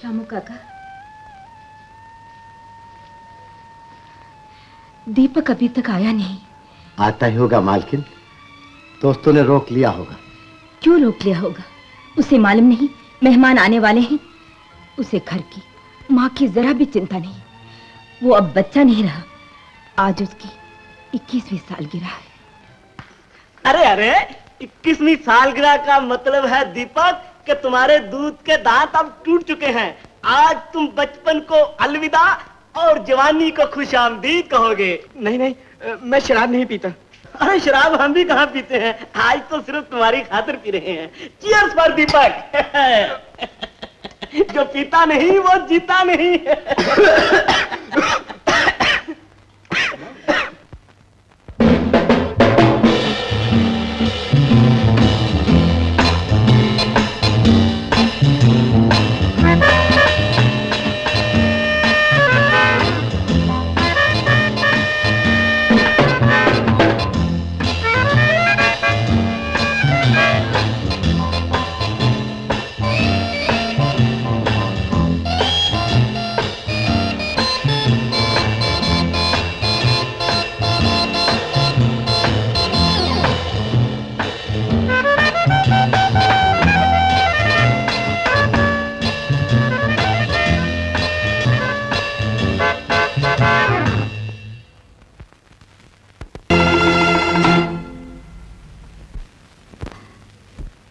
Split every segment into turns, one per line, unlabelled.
शामू काका, दीपक अभी तक आया नहीं।
आता ही होगा मालकिन, दोस्तों ने रोक लिया होगा।
क्यों रोक लिया होगा? उसे मालूम नहीं मेहमान आने वाले हैं। उसे घर की, माँ की जरा भी चिंता नहीं। वो अब बच्चा नहीं रहा। आज उसकी 21वीं सालगिरह है।
अरे अरे, 21वीं सालगिरह का मतलब है दीपक कि तुम्हारे दूध के दांत अब टूट चुके हैं। आज तुम बचपन को अलविदा और जवानी को खुशामदीद कहोगे।
नहीं नहीं, मैं शराब नहीं पीता।
अरे शराब हम भी कहाँ पीते हैं, आज तो सिर्फ तुम्हारी खातिर पी रहे हैं। चीयर्स फॉर दीपक। जो पीता नहीं वो जीता नहीं।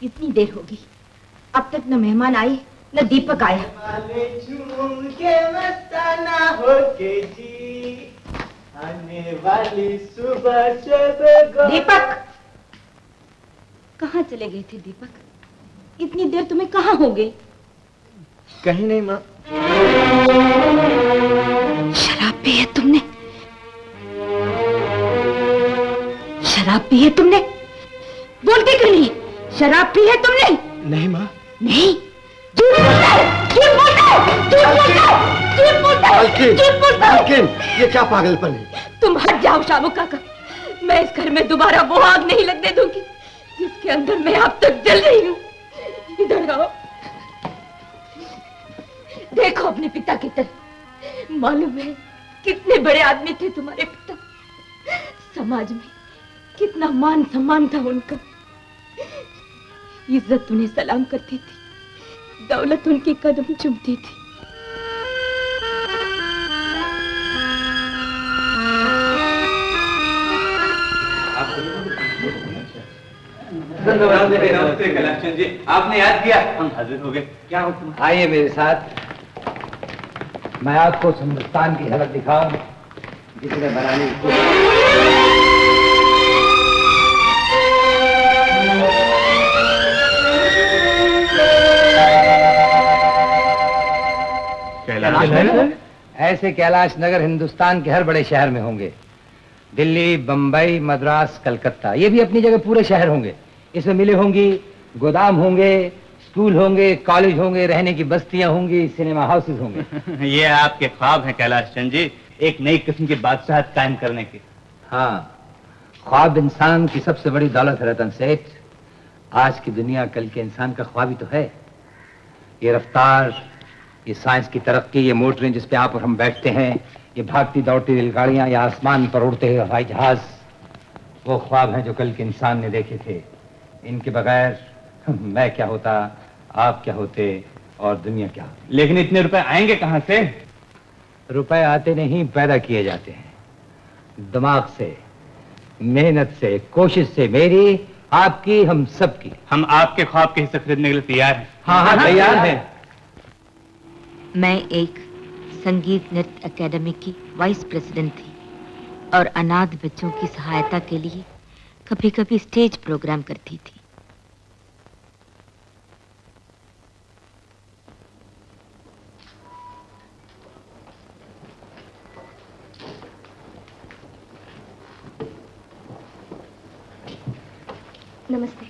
इतनी देर होगी, अब तक न मेहमान आए न दीपक आया।
आने वाली सुबह
दीपक, कहाँ चले गए थे दीपक? इतनी देर तुम्हें कहाँ हो गई?
कहीं नहीं माँ।
शराब पी है तुमने? शराब पी है तुमने? बोलते क्यों नहीं? शराब पी है तुमने?
नहीं माँ।
नहीं, झूठ बोलता है, झूठ बोलता है, झूठ बोलता है, झूठ बोलता है, झूठ बोलता है।
मालकिन, ये क्या पागलपन है?
तुम हट जाओ शामू काका। मैं इस घर में दोबारा वो आग नहीं लगने दूंगी जिसके अंदर मैं अब तक जल रही हूँ। इधर आओ, देखो अपने पिता की तरफ। मालूम है कितने बड़े आदमी थे तुम्हारे पिता। समाज में कितना मान सम्मान था उनका। इज्जत उन्हें सलाम करती थी, दौलत उनके कदम चूमती थी।
नमस्ते कलाक्षण जी, आपने याद किया, हम हाजिर हो गए। क्या हुक्म?
आइए मेरे साथ, मैं आपको हिंदुस्तान की झलक दिखाऊं जिसने बनाने की कैलाश नगर? ऐसे कैलाश नगर हिंदुस्तान के हर बड़े शहर में होंगे। दिल्ली, बंबई, मद्रास, कलकत्ता, ये भी अपनी जगह पूरे शहर होंगे। इसमें मिले होंगी, गोदाम होंगे, स्कूल होंगे, कॉलेज होंगे, रहने की बस्तियां होंगी, सिनेमा हाउसेज होंगे।
ये आपके ख्वाब हैं कैलाश चंद जी, एक नई किस्म की बादशाहत कायम करने की।
हाँ, ख्वाब इंसान की सबसे बड़ी दौलत है रतन सेठ। आज की दुनिया कल के इंसान का ख्वाब ही तो है। ये रफ्तार, ये साइंस की तरक्की, ये मोटरें जिस पे आप और हम बैठते हैं, ये भागती दौड़ती रेलगाड़ियां, या आसमान पर उड़ते हुए हवाई जहाज, वो ख्वाब हैं जो कल के इंसान ने देखे थे। इनके बगैर मैं क्या होता, आप क्या होते और दुनिया क्या होती।
लेकिन इतने रुपए आएंगे कहां से?
रुपए आते नहीं, पैदा किए जाते हैं। दिमाग से, मेहनत से, कोशिश से, मेरी, आपकी, हम सबकी।
हम आपके ख्वाब के हिस्से खरीदने के लिए तैयार हैं।
हाँ हाँ, तैयार हैं।
मैं एक संगीत नृत्य एकेडमी की वाइस प्रेसिडेंट थी और अनाथ बच्चों की सहायता के लिए कभी कभी स्टेज प्रोग्राम करती थी।
नमस्ते।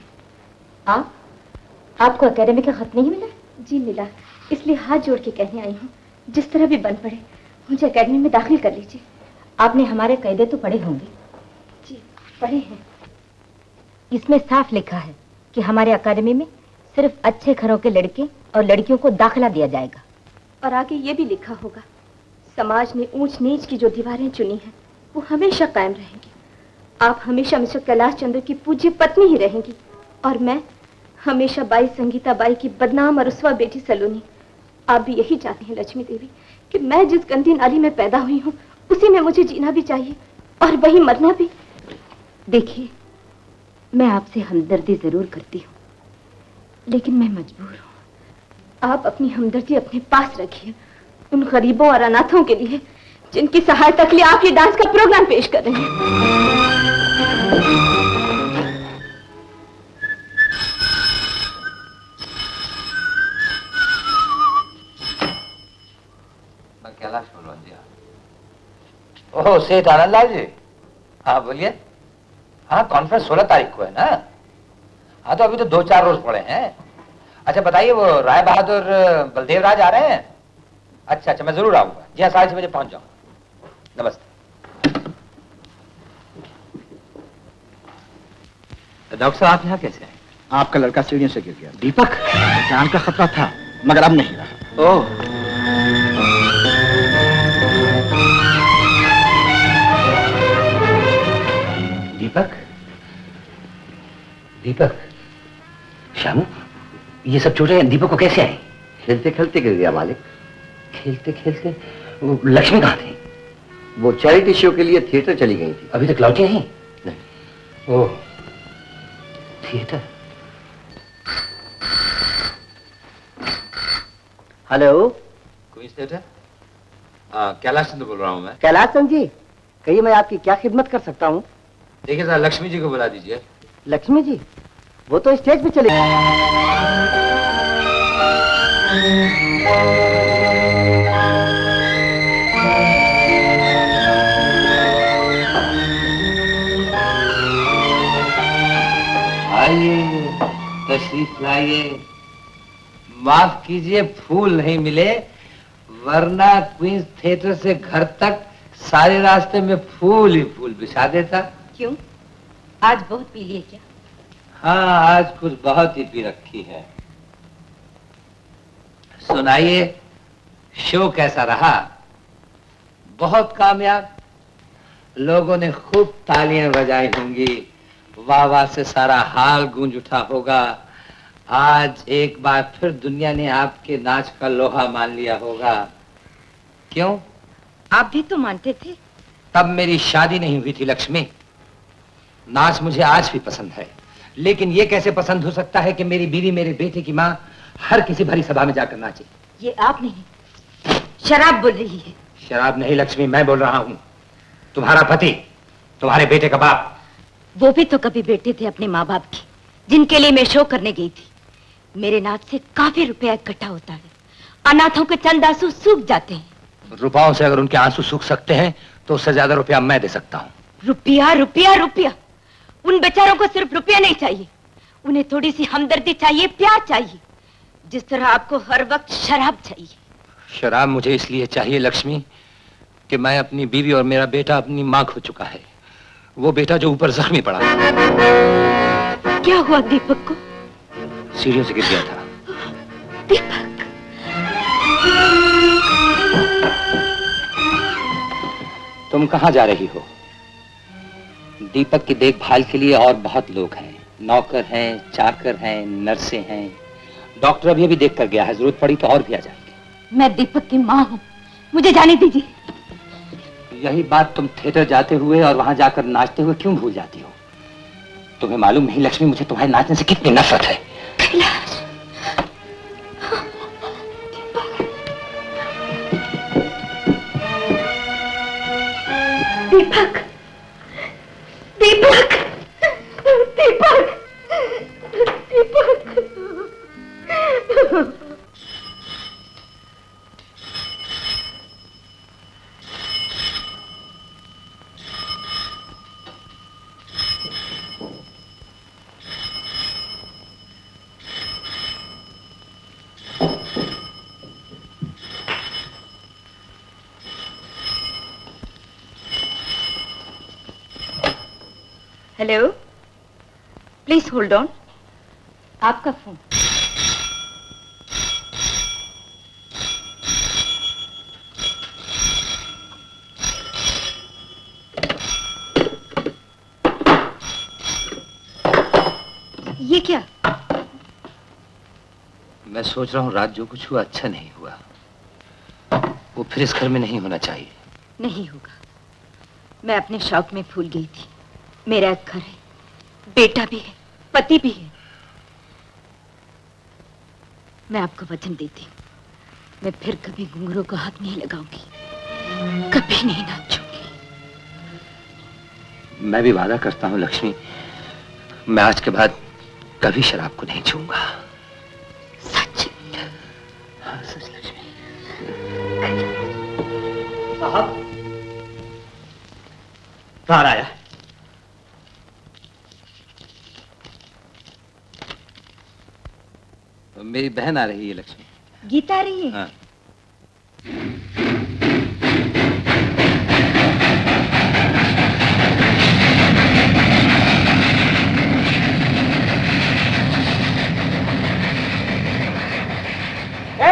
आपको एकेडमी का खत नहीं मिला? जी मिला, इसलिए हाथ जोड़ के कहने आई हूँ, जिस तरह भी बन पड़े मुझे एकेडमी में दाखिल कर लीजिए। आपने हमारे कायदे तो पढ़े होंगे? जी पढ़े हैं। इसमें साफ लिखा है कि हमारे एकेडमी में सिर्फ अच्छे घरों के लड़के और लड़कियों को दाखिला दिया जाएगा। और आगे ये भी लिखा होगा, समाज ने ऊंच नीच की जो दीवारें चुनी हैं वो हमेशा कायम रहेंगी। आप हमेशा मिस्टर कैलाश चंद्र की पूज्य पत्नी ही रहेंगी और मैं हमेशा बाई संगीता बाई की बदनाम और रुस्वा बेटी सलोनी। आप भी यही चाहते हैं लक्ष्मी देवी कि मैं जिस गंदी नाली में पैदा हुई हूँ उसी में मुझे जीना भी चाहिए और वही मरना भी।
देखिए, मैं आपसे हमदर्दी जरूर करती हूँ, लेकिन मैं मजबूर हूँ।
आप अपनी हमदर्दी अपने पास रखिए उन गरीबों और अनाथों के लिए जिनकी सहायता के लिए आप ये डांस का प्रोग्राम पेश कर रहे हैं।
मैं कैलाश बोल रहा हूँ जी। ओह, सेठ आनंद लाल जी, हाँ बोलिए। हाँ, कॉन्फ्रेंस 16 तारीख को है ना? हाँ, तो अभी तो 2-4 रोज पड़े हैं। अच्छा बताइए, वो राय बहादुर बलदेव राज आ रहे हैं? अच्छा अच्छा, मैं जरूर आऊंगा जी। हाँ, 6:30 बजे पहुंच जाऊंगा। नमस्ते। डॉक्टर साहब, आप यहाँ कैसे हैं?
आपका लड़का सीढ़ियों से गिर गया।
दीपक?
जान का खतरा था मगर अब नहीं रहा।
ओह, दीपक? दीपक? श्यामू, ये सब चोटें दीपक को कैसे आई?
खेलते खेलते गिर गया मालिक।
खेलते खेलते? वो लक्ष्मी कहाँ थी?
वो चैरिटी शो के लिए थिएटर चली गई थी।
अभी तक लौटी नहीं?
नहीं।
Oh, theatre.
Hello,
Queens theatre? Kailash Chandra बोल रहा हूँ मैं।
कैलाश चंद्र जी, कहिए मैं आपकी क्या खिदमत कर सकता हूँ?
देखिए सर, लक्ष्मी जी को बुला दीजिए।
लक्ष्मी जी? वो तो स्टेज पे चले गए।
आइए, तशरीफ लाइए। माफ कीजिए, फूल नहीं मिले, वरना क्वींस थिएटर से घर तक सारे रास्ते में फूल ही फूल बिछा देता।
क्यों, आज बहुत पी लिए क्या?
हाँ, आज कुछ बहुत ही पी रखी है। सुनाइए, शो कैसा रहा? बहुत कामयाब? लोगों ने खूब तालियां बजाई होंगी, वाह वाह से सारा हाल गूंज उठा होगा। आज एक बार फिर दुनिया ने आपके नाच का लोहा मान लिया होगा। क्यों?
आप भी तो मानते थे।
तब मेरी शादी नहीं हुई थी लक्ष्मी। नाच मुझे आज भी पसंद है, लेकिन ये कैसे पसंद हो सकता है कि मेरी बीवी, मेरे बेटे की माँ हर किसी भरी सभा में जाकर नाचे?
ये आप नहीं, शराब बोल रही है।
शराब नहीं लक्ष्मी, मैं बोल रहा हूँ। तुम्हारा पति, तुम्हारे बेटे का बाप।
वो भी तो कभी बेटे थे अपने माँ बाप की, जिनके लिए मैं शो करने गई थी। मेरे नाच से काफी रुपया इकट्ठा होता है। अनाथों के चंद आंसू सूख जाते हैं।
रुपयों से अगर उनके आंसू सूख सकते हैं तो उससे ज्यादा रुपया मैं दे सकता हूँ।
रुपया रुपया रुपया? उन बेचारों को सिर्फ रुपया नहीं चाहिए, उन्हें थोड़ी सी हमदर्दी चाहिए, प्यार चाहिए, जिस तरह आपको हर वक्त शराब चाहिए।
शराब मुझे इसलिए चाहिए लक्ष्मी कि मैं अपनी बीवी और मेरा बेटा अपनी माँ खो चुका है। वो बेटा जो ऊपर जख्मी पड़ा।
क्या हुआ दीपक को?
सीढ़ियों से गिर गया था।
दीपक,
तुम कहाँ जा रही हो? दीपक की देखभाल के लिए और बहुत लोग हैं, नौकर हैं, चाकर हैं, नर्सें हैं। डॉक्टर अभी अभी देख कर गया है, जरूरत पड़ी तो और भी आ जाएंगे।
मैं दीपक की माँ हूँ, मुझे जाने दीजिए।
यही बात तुम थिएटर जाते हुए और वहां जाकर नाचते हुए क्यों भूल जाती हो? तुम्हें मालूम नहीं लक्ष्मी, मुझे तुम्हारे नाचने से कितनी नफरत है।
Kailash,
Deepak, Deepak, Deepak, Deepak.
Hello, please hold on. आपका फोन।
मैं सोच रहा हूँ रात जो कुछ हुआ अच्छा नहीं हुआ। वो फिर इस घर में नहीं होना चाहिए।
नहीं होगा। मैं अपने शौक में भूल गई थी। मेरा एक घर है, बेटा भी है, पति भी है। मैं आपको वचन देती हूँ, मैं फिर कभी घुंघरू को हाथ नहीं लगाऊंगी, कभी नहीं नाचूंगी।
मैं भी वादा करता हूँ लक्ष्मी, मैं आज के बाद कभी शराब को नहीं छूंगा।
सच?
हाँ, सच लक्ष्मी।
साहब, कार आया।
मेरी बहन आ रही है लक्ष्मी।
गीता आ रही है?
हाँ।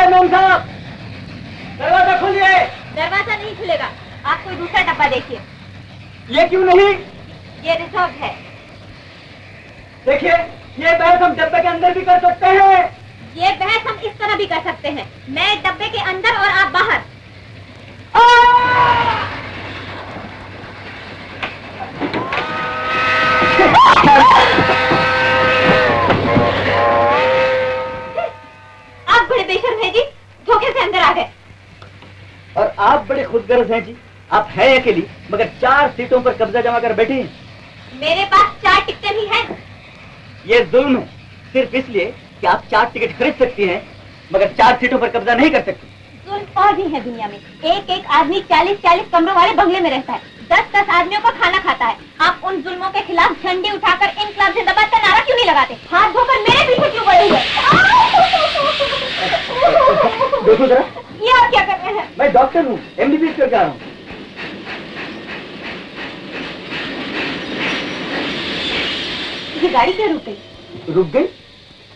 मेम साहब, दरवाजा खोलिए।
दरवाजा नहीं खुलेगा, आप कोई दूसरा डब्बा देखिए।
ये क्यों नहीं?
ये रिजर्व है।
देखिए, ये बहस हम डब्बे के अंदर भी कर सकते हैं।
ये बहस हम इस तरह भी कर सकते हैं, मैं डब्बे के अंदर और आप बाहर। आप बड़े बेशर्म हैं जी, धोखे से अंदर आ गए।
और आप बड़े खुदगर्ज हैं जी। आप हैं अकेली, मगर 4 सीटों पर कब्जा जमा कर बैठी हैं।
मेरे पास 4 टिकटें भी हैं।
ये जुल्म है, सिर्फ इसलिए कि आप 4 टिकट खरीद सकती हैं, मगर 4 सीटों पर कब्जा नहीं कर सकती।
जुल्म और भी है दुनिया में। एक एक आदमी 40-40 कमरों वाले बंगले में रहता है, 10-10 आदमियों का खाना खाता है। आप उन जुल्मों के खिलाफ झंडे उठाकर इनकलाब जिंदाबाद का नारा क्यों नहीं लगाते? हाथ धोकर मेरे पीछे क्यों पड़े हुए?
देखो जरा,
ये आप क्या कर रहे हैं?
मैं डॉक्टर हूँ, MBBS करके आ रहा हूँ।
ये गाड़ी क्यों रुक गई?
रुक गई?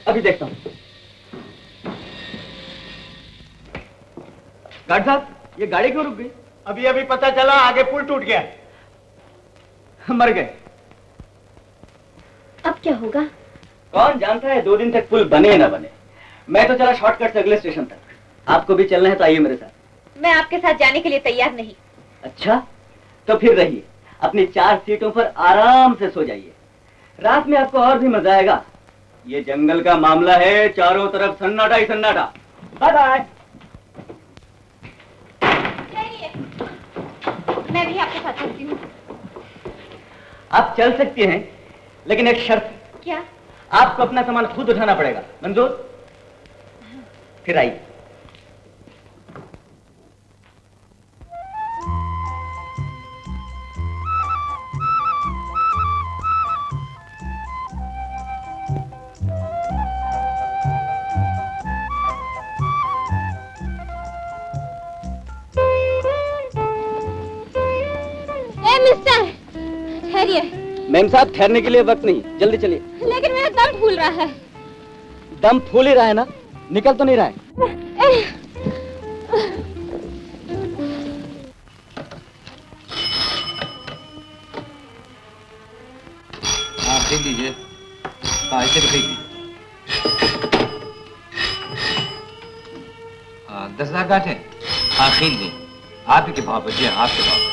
अभी देखता हूँ। गार्ड साहब, ये गाड़ी क्यों रुक गई?
अभी अभी पता चला, आगे पुल टूट गया।
मर गए।
अब क्या होगा?
कौन जानता है 2 दिन तक पुल बने ना बने। मैं तो चला शॉर्टकट से अगले स्टेशन तक। आपको भी चलना है तो आइए मेरे साथ।
मैं आपके साथ जाने के लिए तैयार नहीं।
अच्छा, तो फिर रहिए, अपनी 4 सीटों पर आराम से सो जाइए। रात में आपको और भी मजा आएगा। ये जंगल का मामला है, चारों तरफ सन्नाटा ही सन्नाटा। Bye bye.
मैं भी आपके साथ चलती हूँ।
आप चल सकती हैं, लेकिन एक शर्त।
क्या?
आपको अपना सामान खुद उठाना पड़ेगा। मंजूर? फिर आइए।
मिस्टर, ठहरिए।
मैम साहब, ठहरने के लिए वक्त नहीं, जल्दी चलिए।
लेकिन मेरा दम फूल रहा है।
दम फूल ही रहा है ना, निकल तो नहीं रहा है।
हाँ, खरीद लीजिए। हाँ, इसे भी खरीद लीजिए। 10,000 का है। हाँ, खरीद लीजिए। आप ही के भाव पर, जी हाँ, आपके भाव।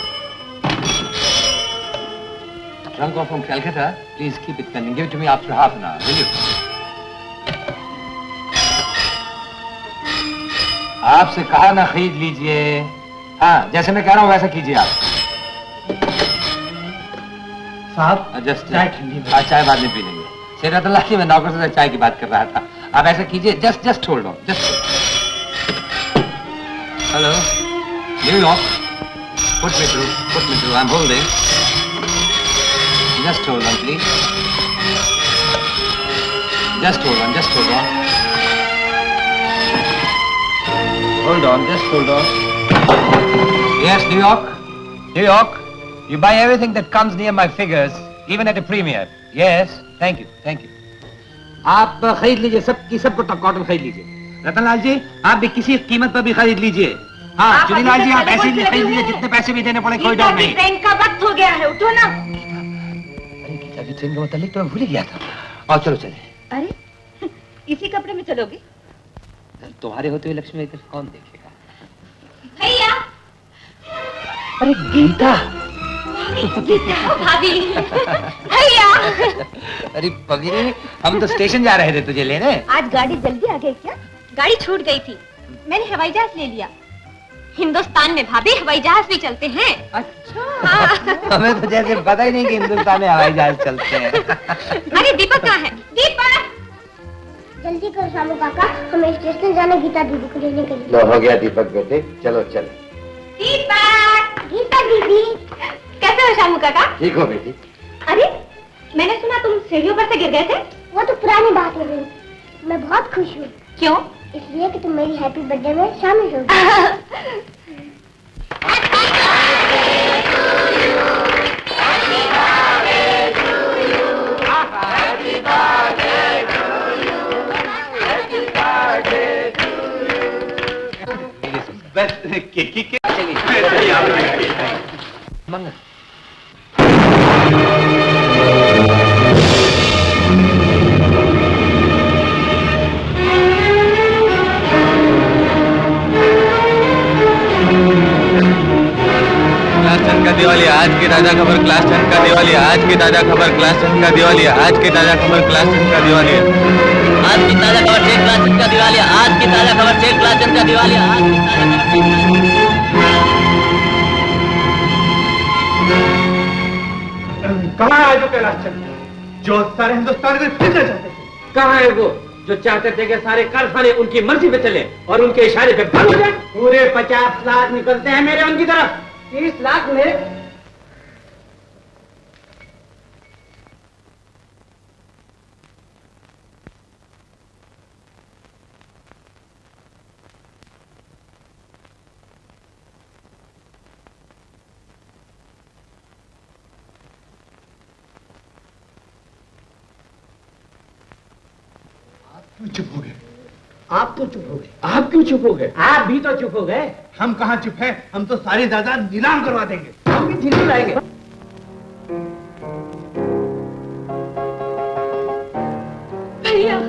Trunk off from Calcutta. Please keep it pending. Give it to me after half an hour, will you? आपसे कहा ना खरीद लीजिए। हाँ, जैसे मैं कह रहा हूँ वैसा कीजिए आप।
साहब,
जस्ट
चाय ठंडी।
हाँ, चाय बाद में पी लेंगे। सेहत अल्लाह की, मैं नौकर से चाय की बात कर रहा था। आप ऐसा कीजिए, just hold on, just. Hello, New York. Put me through. I'm holding. Just hold on, please. Just hold on. Hold on, just hold on. Yes, New York. You buy everything that comes near my figures, even at a premiere. Yes, thank you. आप खरीद लीजिए, सबको top cotton खरीद लीजिए। रतनलाल जी, आप भी किसी कीमत पर भी खरीद लीजिए। हाँ, चुनीलाल जी, आप ऐसे ही खरीद लीजिए, जितने पैसे भी देने पड़े, कोई डर नहीं।
ट्रेन का वक्त हो गया है, उठो ना।
अरे गीता की ट्रेन का मतलब तो मैं भूल ही गया था। और चलो चले।
अरे, इसी कपड़े में चलोगे?
तुम्हारे होते हुए लक्ष्मी इधर कौन देखेगा?
भैया।
अरे गीता।
गीता भाभी। भैया।
अरे पगली, हम तो स्टेशन जा रहे थे तुझे लेने।
आज गाड़ी जल्दी आ गई क्या? गाड़ी छूट गई थी, मैंने हवाई जहाज ले लिया। हिंदुस्तान में भाभी हवाई जहाज भी चलते हैं।
अच्छा। हमें तो जैसे पता ही नहीं कि हिंदुस्तान में हवाई जहाज चलते हैं।
अरे दीपक कहाँ है? दीपक!
जल्दी करो शामू काका, हमें स्टेशन जाना गीता दीदी को लेने के लिए।
लो हो गया दीपक बेटे, चलो चलो।
दीपक!
गीता दीदी।
कैसे हो शामू काका?
ठीक हो बेटी?
अरे मैंने सुना तुम सीढ़ियों पर से गिर गए थे।
वो तो पुरानी बात हो गई। मैं बहुत खुश हूँ।
क्यों?
इसलिए कि तुम मेरी हैप्पी बर्थडे में शामिल हो गई।
बस केक
मंगल।
क्लास 10 का दिवाली आज की ताजा खबर, क्लास 10 का दिवाली आज की ताजा खबर, क्लास 10 का दिवाली आज की ताजा खबर, क्लास 10 का दिवाली आज की ताजा खबर, चेक क्लास 10 का दिवाली आज की ताजा खबर, चेक क्लास 10 का दिवाली आज की ताजा खबर।
कहाँ है जो कैलाश चंद, जो सारे हिंदुस्तान में फिरना चाहते थे?
कहाँ है वो जो चाहते थे कि सारे कारखाने उनकी मर्जी पे चले और उनके इशारे पे बंद हो जाए?
पूरे 50 लाख निकलते हैं मेरे उनकी तरफ।
30 लाख में
चुप हो गए?
आप तो चुप हो गए।
आप क्यों चुप हो गए?
आप भी तो चुप हो गए।
हम कहाँ चुप हैं? हम तो सारी जायदाद नीलाम करवा देंगे।
हम भी दिल्ली लाएंगे।
भैया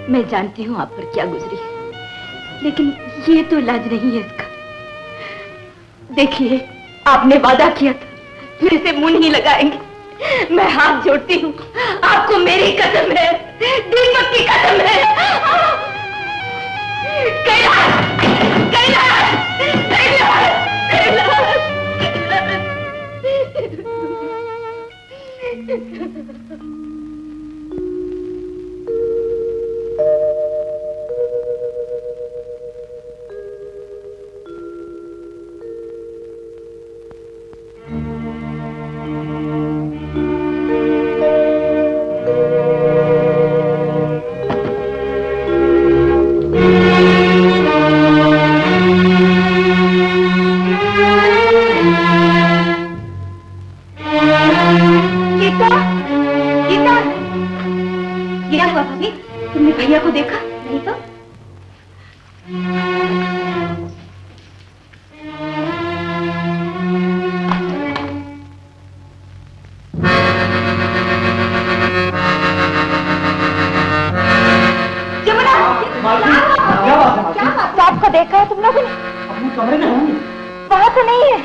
मैं जानती हूँ आप पर क्या गुजरी है, लेकिन ये तो इलाज नहीं है इसका। देखिए, आपने वादा किया था, फिर इसे मुंह नहीं लगाएंगे। मैं हाथ जोड़ती हूँ, आपको मेरी कसम है, दीपक की कसम है। कैलाश, कैलाश, कैलाश, कैलाश। तुमने भैया को देखा? नहीं तो मम्मी वहां तो नहीं है।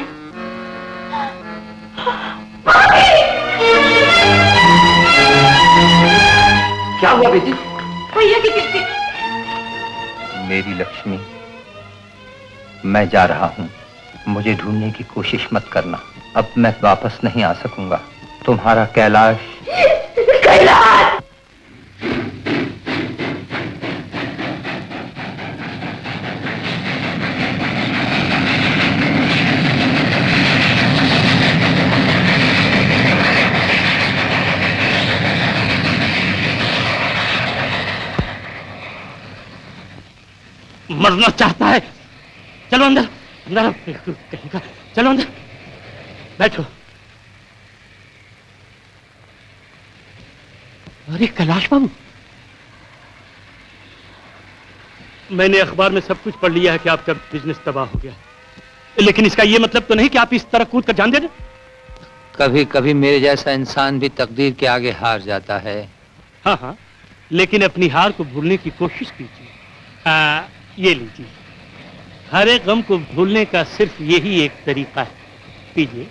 क्या हुआ बेटी?
भैया की किस्ती।
मेरी लक्ष्मी, मैं जा रहा हूँ। मुझे ढूंढने की कोशिश मत करना। अब मैं वापस नहीं आ सकूंगा। तुम्हारा कैलाश।
कैलाश!
मरना चाहता है। चलो अंदर, अंदर कहेगा। चलो अंदर बैठो। अरे कैलाश बाबू, मैंने अखबार में सब कुछ पढ़ लिया है कि आपका बिजनेस तबाह हो गया, लेकिन इसका यह मतलब तो नहीं कि आप इस तरह कूद कर जान दे रहे।
कभी कभी मेरे जैसा इंसान भी तकदीर के आगे हार जाता है।
हाँ हाँ, लेकिन अपनी हार को भूलने की कोशिश कीजिए। ये लीजिए, हर एक गम को भूलने का सिर्फ यही एक तरीका है। पीजिए।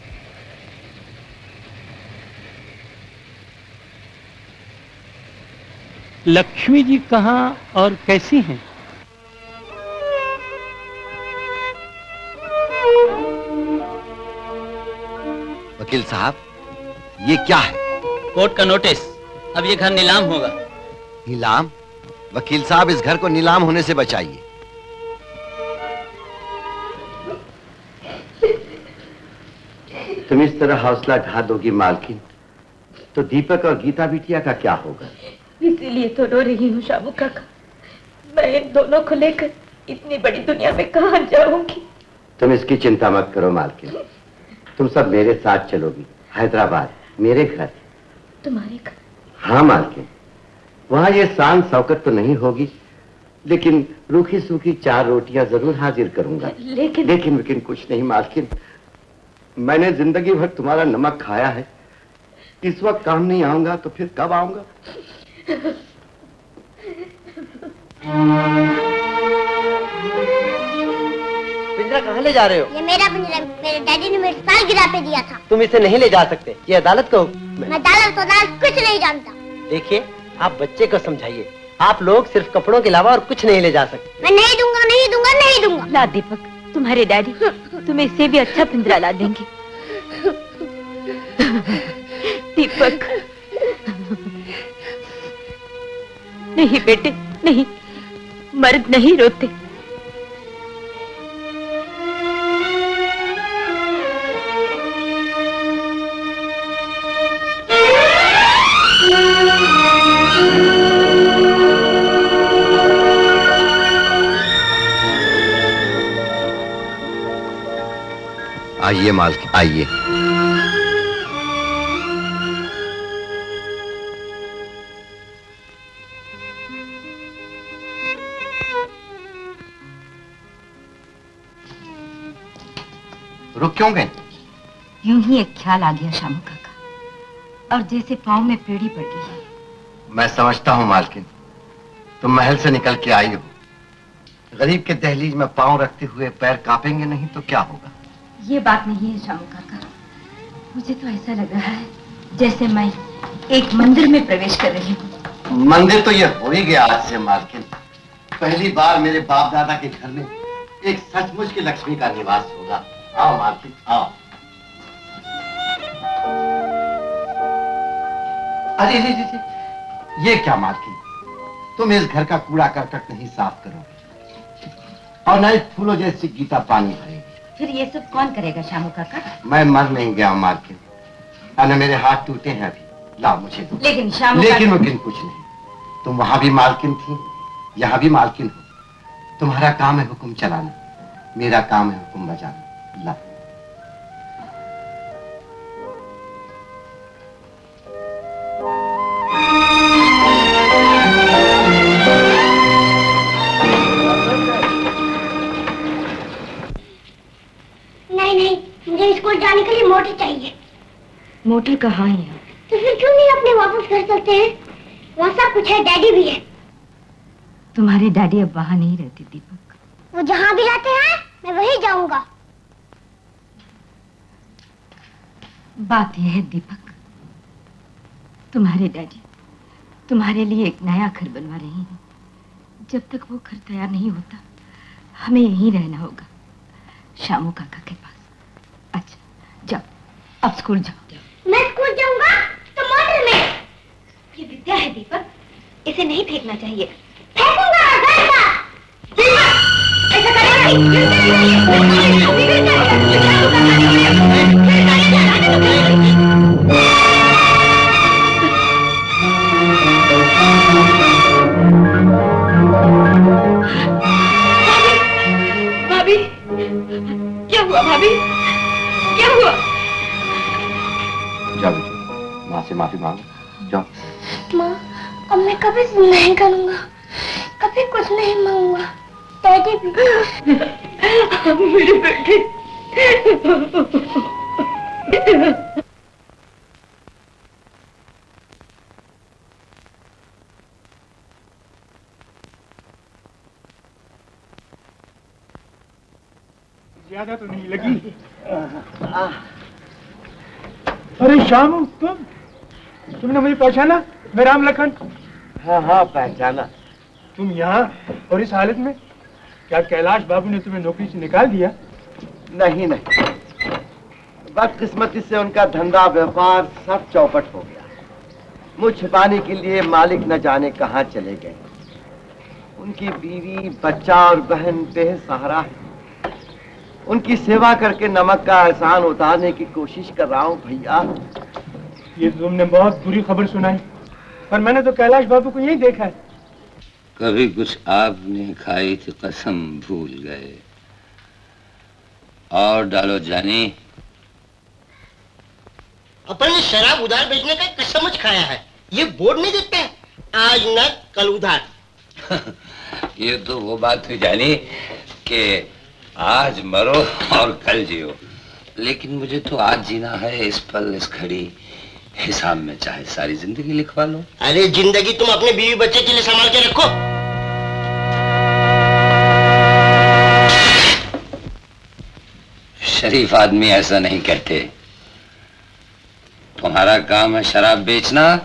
लक्ष्मी जी कहाँ और कैसी हैं?
वकील साहब, ये क्या है?
कोर्ट का नोटिस। अब ये घर नीलाम होगा।
नीलाम? वकील साहब, इस घर को नीलाम होने से बचाइए। तुम इस तरह हौसला ढा दोगी मालकिन, तो दीपक और गीता बिटिया का क्या होगा?
इसीलिए तो रो रही हूँ शामू काका। मैं इन दोनों को लेकर इतनी बड़ी दुनिया में कहाँ जाऊंगी?
तुम इसकी चिंता मत करो मालकिन, तुम सब मेरे साथ चलोगी हैदराबाद, मेरे घर।
तुम्हारे घर?
हाँ मालकिन, वहाँ ये शान शौकत तो नहीं होगी, लेकिन रूखी सूखी 4 रोटियां जरूर हाजिर करूंगा। लेकिन कुछ नहीं मालकिन, मैंने जिंदगी भर तुम्हारा नमक खाया है। इस वक्त काम नहीं आऊंगा तो फिर कब आऊंगा?
पिंजरा कहाँ ले जा रहे हो?
ये मेरा पिंजरा मेरे डैडी ने मेरे सालगिरह पे दिया था।
तुम इसे नहीं ले जा सकते, ये अदालत का हुक्म है।
मैं अदालत कुछ नहीं जानता।
देखिए, आप बच्चे को समझाइए। आप लोग सिर्फ कपड़ों के अलावा और कुछ नहीं ले जा सकते।
मैं नहीं दूंगा, नहीं दूंगा, नहीं दूंगा।
ला दीपक, तुम्हारे डैडी तुम्हें इससे भी अच्छा पिंजरा ला देंगे। दीपक, नहीं बेटे नहीं, मर्द नहीं रोते।
आइए मालकिन, आइए। रुक क्यों गए?
यूं ही एक ख्याल आ गया शामू काका, और जैसे पाँव में पेड़ी पड़ गई।
मैं समझता हूँ मालकिन, तुम महल से निकल के आई हो। गरीब के दहलीज में पांव रखते हुए पैर कांपेंगे नहीं तो क्या होगा?
ये बात नहीं है शामू काका, मुझे तो ऐसा लग रहा है जैसे मैं एक मंदिर में प्रवेश कर रही हूँ।
मंदिर तो ये हो ही गया आज से मालकिन। पहली बार मेरे बाप दादा के घर में एक सचमुच की लक्ष्मी का निवास होगा। आओ मालकिन, आओ। अरे ये क्या मालकिन, तुम इस घर का कूड़ा करकट नहीं साफ करोगे और न फूलों जैसी गीता पानी भरेगी।
फिर ये सब कौन करेगा शामू काका?
मैं मर नहीं गया मालकिन, और मेरे हाथ टूटे हैं अभी। लाओ मुझे दो।
लेकिन शामू
लेकिन कुछ नहीं, तुम वहां भी मालकिन थी, यहाँ भी मालकिन हो। तुम्हारा काम है हुक्म चलाना, मेरा काम है हुक्म बजाना। ला।
नहीं, मुझे स्कूल जाने के लिए मोटर चाहिए।
मोटर कहाँ है?
तो फिर क्यों नहीं अपने वापस घर चलते हैं? वहाँ सब कुछ है, डैडी भी है।
तुम्हारे डैडी अब वहाँ नहीं रहते दीपक।
वो जहाँ भी रहते हैं मैं वहीं जाऊंगा।
बात यह है दीपक, तुम्हारे डैडी तुम्हारे लिए एक नया घर बनवा रहे हैं। जब तक वो घर तैयार नहीं होता हमें यहीं रहना होगा, शामू काका के पास। अच्छा जाओ, अब स्कूल जाओ।
मैं स्कूल जाऊंगा तो मोटर में।
ये विद्या है दीपक, इसे नहीं फेंकना चाहिए।
फेंकूंगा ऐसा
भाभी, क्या हुआ भाभी, क्या हुआ?
जाओ बेटी, माँ से माफी मांगो, जाओ।
माँ, अब मैं कभी नहीं करूंगा, कभी कुछ नहीं मांगूंगा। डैडी भी।
मेरी बेटी।
ज्यादा तो नहीं लगी? अरे शामू, तुमने मुझे पहचाना? मैं राम लखन।
हाँ हाँ पहचाना।
तुम यहाँ और इस हालत में? क्या कैलाश बाबू ने तुम्हें नौकरी से निकाल दिया?
नहीं नहीं, बदकिस्मती से उनका धंधा व्यापार सब चौपट हो गया। मुझ छिपाने के लिए मालिक न जाने कहाँ चले गए। उनकी बीवी, बच्चा और बहन बेसहारा है। उनकी सेवा करके नमक का एहसान उतारने की कोशिश कर रहा हूँ भैया।
ये तो तुमने बहुत बुरी खबर सुनाई, पर मैंने तो कैलाश बाबू को यही देखा है।
कभी कुछ आपने खाई थी कसम भूल गए। और डालो जानी।
अपन ने शराब उधार बेचने का कसम खाया है। ये बोर्ड नहीं देखते हैं, आज न कल उधार।
ये तो वो बात हुई जानी कि आज मरो और कल जियो, लेकिन मुझे तो आज जीना है, इस पल इस घड़ी। हिसाब में चाहे सारी जिंदगी लिखवा लो।
अरे जिंदगी तुम अपने बीवी बच्चे के लिए संभाल के रखो।
शरीफ आदमी ऐसा नहीं कहते। तुम्हारा काम है शराब बेचना,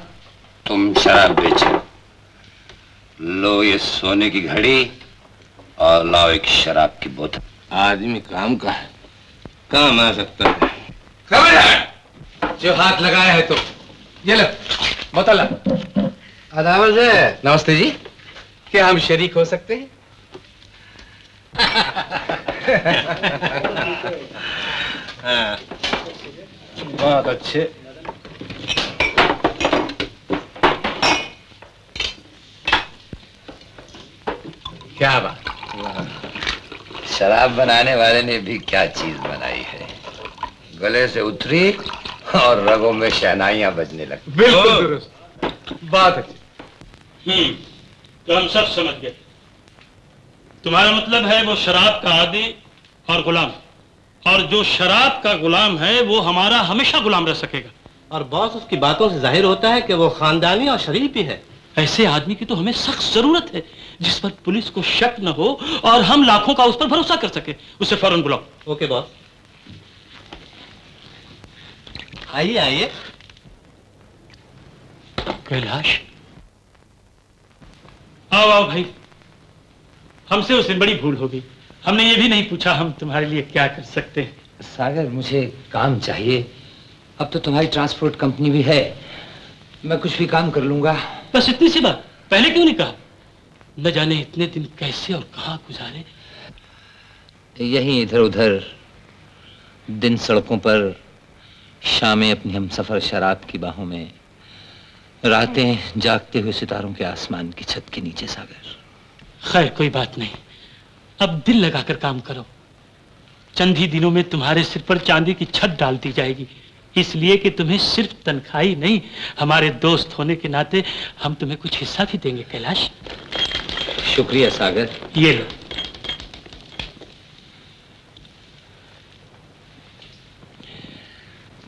तुम शराब बेचो। लो ये सोने की घड़ी और लाओ एक शराब की बोतल।
आदमी काम का है, काम आ सकता है।
खबरदार
जो हाथ लगाया है तो ये लो बोतल।
अदावत है।
नमस्ते जी, क्या हम शरीक हो सकते हैं? हाँ, बहुत अच्छे। क्या बात।
शराब बनाने वाले ने भी क्या चीज बनाई है। गले से उतरी और रगों में शहनाइयां बजने लगी।
बिल्कुल दुरुस्त, बात अच्छी।
तो हम सब समझ गए। तुम्हारा मतलब है वो शराब का आदी और गुलाम, और जो शराब का गुलाम है वो हमारा हमेशा गुलाम रह सकेगा।
और बॉस, उसकी बातों से जाहिर होता है कि वो खानदानी और शरीफ भी है।
ऐसे आदमी की तो हमें सख्त जरूरत है, जिस पर पुलिस को शक न हो और हम लाखों का उस पर भरोसा कर सके। उसे फौरन बुलाओ।
Okay boss. आइए आइए।
कैलाश, आओ आओ भाई। हमसे उस दिन बड़ी भूल हो गई, हमने ये भी नहीं पूछा हम तुम्हारे लिए क्या कर सकते हैं।
सागर, मुझे काम चाहिए। अब तो तुम्हारी ट्रांसपोर्ट कंपनी भी है, मैं कुछ भी काम कर लूंगा।
बस इतनी सी बात, पहले क्यों नहीं कहा? न जाने इतने दिन कैसे और कहां गुजारे।
यहीं इधर उधर, दिन सड़कों पर, शामें अपनी हमसफर शराब की बाहों में, रातें जागते हुए सितारों के आसमान की छत के नीचे। सागर,
खैर कोई बात नहीं, अब दिल लगाकर काम करो। चंद ही दिनों में तुम्हारे सिर पर चांदी की छत डाल दी जाएगी, इसलिए कि तुम्हें सिर्फ तनख्वाही नहीं, हमारे दोस्त होने के नाते हम तुम्हें कुछ हिस्सा भी देंगे। कैलाश,
शुक्रिया सागर।
ये लो।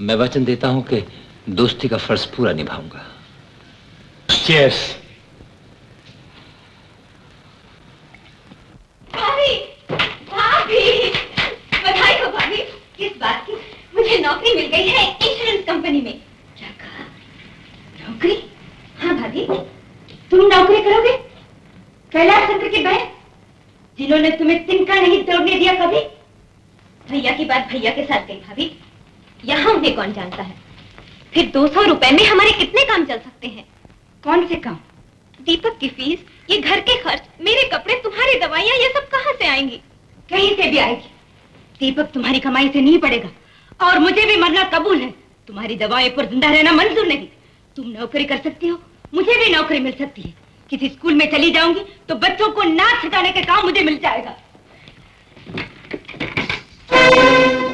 मैं वचन देता हूं कि दोस्ती का फर्ज पूरा निभाऊंगा।
चीयर्स।
भाभी, भाभी, बधाई हो भाभी। किस बात की? मुझे मुझे नौकरी मिल गई है इंश्योरेंस कंपनी में। क्या कहा? नौकरी? हाँ भाभी, तुम नौकरी करोगे? कैलाश चंद्र की बहन, जिन्होंने तुम्हें तिनका नहीं तोड़ने दिया कभी। भैया की बात भैया के साथ गई भाभी, यहाँ उन्हें कौन जानता है। फिर 200 रुपए में हमारे कितने काम चल सकते हैं? कौन से काम? दीपक की फीस, ये घर के खर्च, मेरे कपड़े, तुम्हारी दवाइयाँ, ये सब कहाँ से आएंगी? कहीं से भी आएगी। दीपक तुम्हारी कमाई से नहीं पड़ेगा और मुझे भी मरना कबूल है। तुम्हारी दवाएं पर जिंदा रहना मंजूर नहीं। तुम नौकरी कर सकती हो, मुझे भी नौकरी मिल सकती है। किसी स्कूल में चली जाऊंगी तो बच्चों को नाच सिखाने का काम मुझे मिल जाएगा।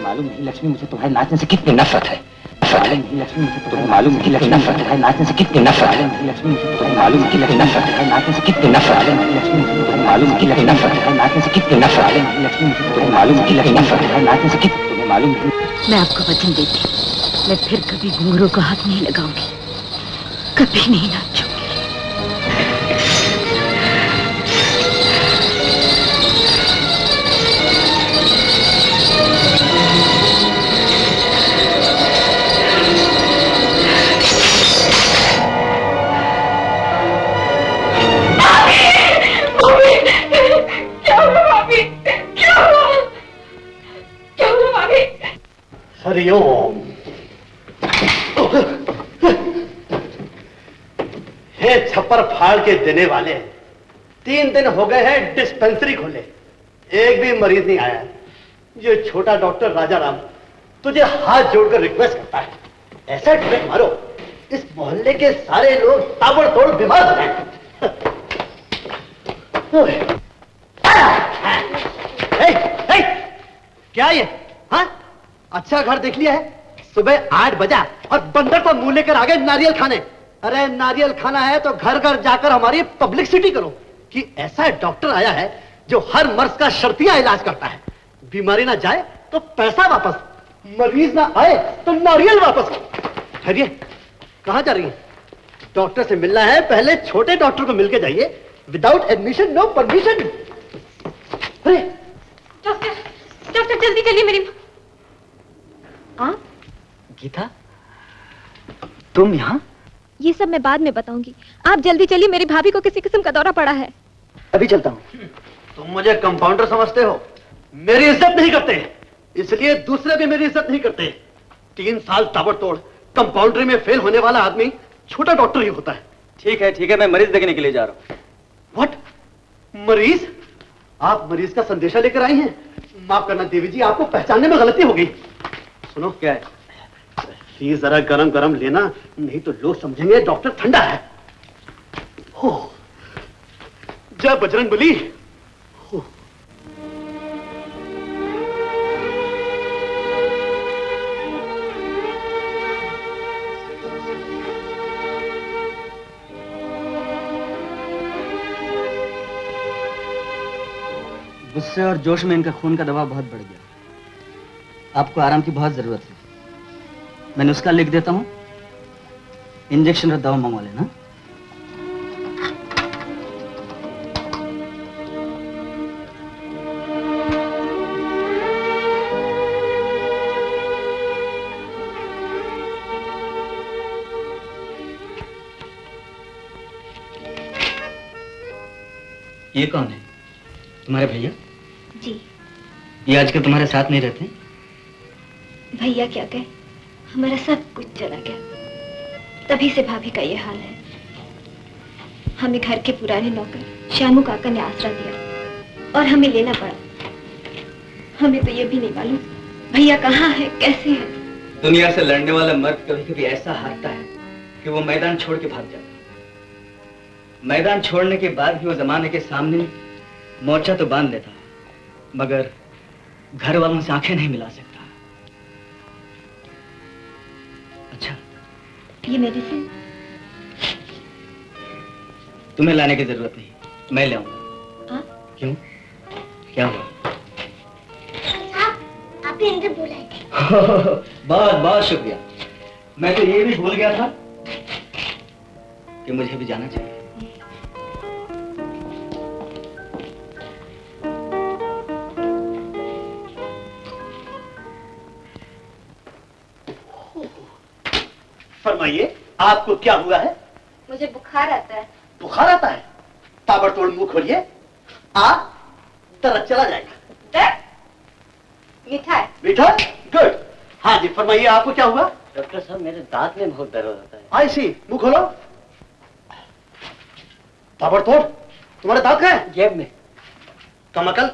मालूम नहीं लक्ष्मी, मुझे तुम्हारे नाचने से कितनी नफरत है। लक्ष्मी, मुझे तुम्हें मालूम है कि लक्ष्मी नफरत है नाचने से कितनी नफरत है। लक्ष्मी, मुझे तुम्हें मालूम है कि लक्ष्मी नफरत है नाचने से कितनी नफरत है। लक्ष्मी, मुझे तुम्हें मालूम है कि लक्ष्मी नफरत है नाचने से कितनी नफरत है। लक्ष्मी, मुझे तुम्हें मालूम है कि लक्ष्मी नफरत है नाचने से कितनी, तुम्हें मालूम है।
मैं आपको वचन देती हूँ, मैं फिर कभी घुंघरू को हाथ नहीं लगाऊंगी, कभी नहीं नाचूंगी।
हरिओम। हे छप्पर फाड़ के देने वाले, 3 दिन हो गए हैं डिस्पेंसरी खोले, एक भी मरीज नहीं आया। ये छोटा डॉक्टर राजाराम तुझे हाथ जोड़कर रिक्वेस्ट करता है, ऐसा ट्रिक मारो इस मोहल्ले के सारे लोग ताबड़तोड़ बीमार हो जाए। क्या ये? हाँ, अच्छा घर देख लिया है? सुबह 8 बजा और बंदर तो मुंह लेकर आ गए नारियल खाने। अरे नारियल खाना है तो घर घर जाकर हमारी पब्लिसिटी करो कि ऐसा डॉक्टर आया है जो हर मर्ज का शर्तिया इलाज करता है। बीमारी ना जाए तो पैसा वापस, मरीज ना आए तो नारियल वापस। खैरिए, कहां जा रही है? डॉक्टर से मिलना है, पहले छोटे डॉक्टर को मिलके जाइए। Without admission no permission. अरे
डॉक्टर, डॉक्टर जल्दी चलिए मेरी माँ।
गीता, तुम यहाँ?
ये सब मैं बाद में बताऊंगी, आप जल्दी चलिए, मेरी भाभी को किसी किस्म का दौरा पड़ा है।
अभी चलता हूँ।
तुम मुझे कंपाउंडर समझते हो, मेरी इज्जत नहीं करते, इसलिए दूसरे भी मेरी इज्जत नहीं करते। 3 साल ताबड़तोड़ कंपाउंडरी में फेल होने वाला आदमी छोटा डॉक्टर ही होता है।
ठीक है, मैं मरीज देखने के लिए जा रहा हूँ।
व्हाट? मरीज? आप मरीज का संदेशा लेकर आई हैं? माफ करना देवी जी, आपको पहचानने में गलती हो गई। सुनो, क्या है, फीस जरा गरम गरम लेना, नहीं तो लोग समझेंगे डॉक्टर ठंडा है। हो, जय बजरंगबली। हो।
गुस्से और जोश में इनका खून का दबाव बहुत बढ़ गया। आपको आराम की बहुत जरूरत है, मैंने उसका लिख देता हूं। इंजेक्शन और दवा मंगवा लेना। ये कौन है? तुम्हारे भैया?
जी।
ये आजकल तुम्हारे साथ नहीं रहते?
भैया क्या कहे, हमारा सब कुछ चला गया, तभी से भाभी का ये हाल है। हमें घर के पुराने नौकर श्यामू काका ने आसरा दिया और हमें लेना पड़ा। हमें तो ये भी नहीं मालूम भैया कहाँ है, कैसे है।
दुनिया से लड़ने वाला मर्द कभी कभी ऐसा हारता है कि वो मैदान छोड़ के भाग जाता है। मैदान छोड़ने के बाद भी वो जमाने के सामने मोर्चा तो बांध लेता है, मगर घर वालों से आंखें नहीं मिला सकता। अच्छा,
ये मेडिसिन
तुम्हें लाने की जरूरत नहीं, मैं ले आऊंगा। क्यों, क्या हुआ?
आप ही अंदर बुलाए थे।
बहुत बहुत शुक्रिया। मैं तो ये भी भूल गया था कि मुझे भी जाना चाहिए।
फरमाइए, आपको क्या हुआ है?
मुझे बुखार आता है।
बुखार आता है? ताबड़तोड़ मुंह खोलिए, दर्द चला जाएगा।
दर्द? मीठा है।
मीठा? गुड। हाँ जी, फरमाइए, आपको क्या हुआ?
डॉक्टर साहब, मेरे दांत में बहुत दर्द होता है।
आई सी, मुंह खोलो। ताबड़तोड़, तुम्हारे दांत कहाँ हैं?
जेब में।
कमकल,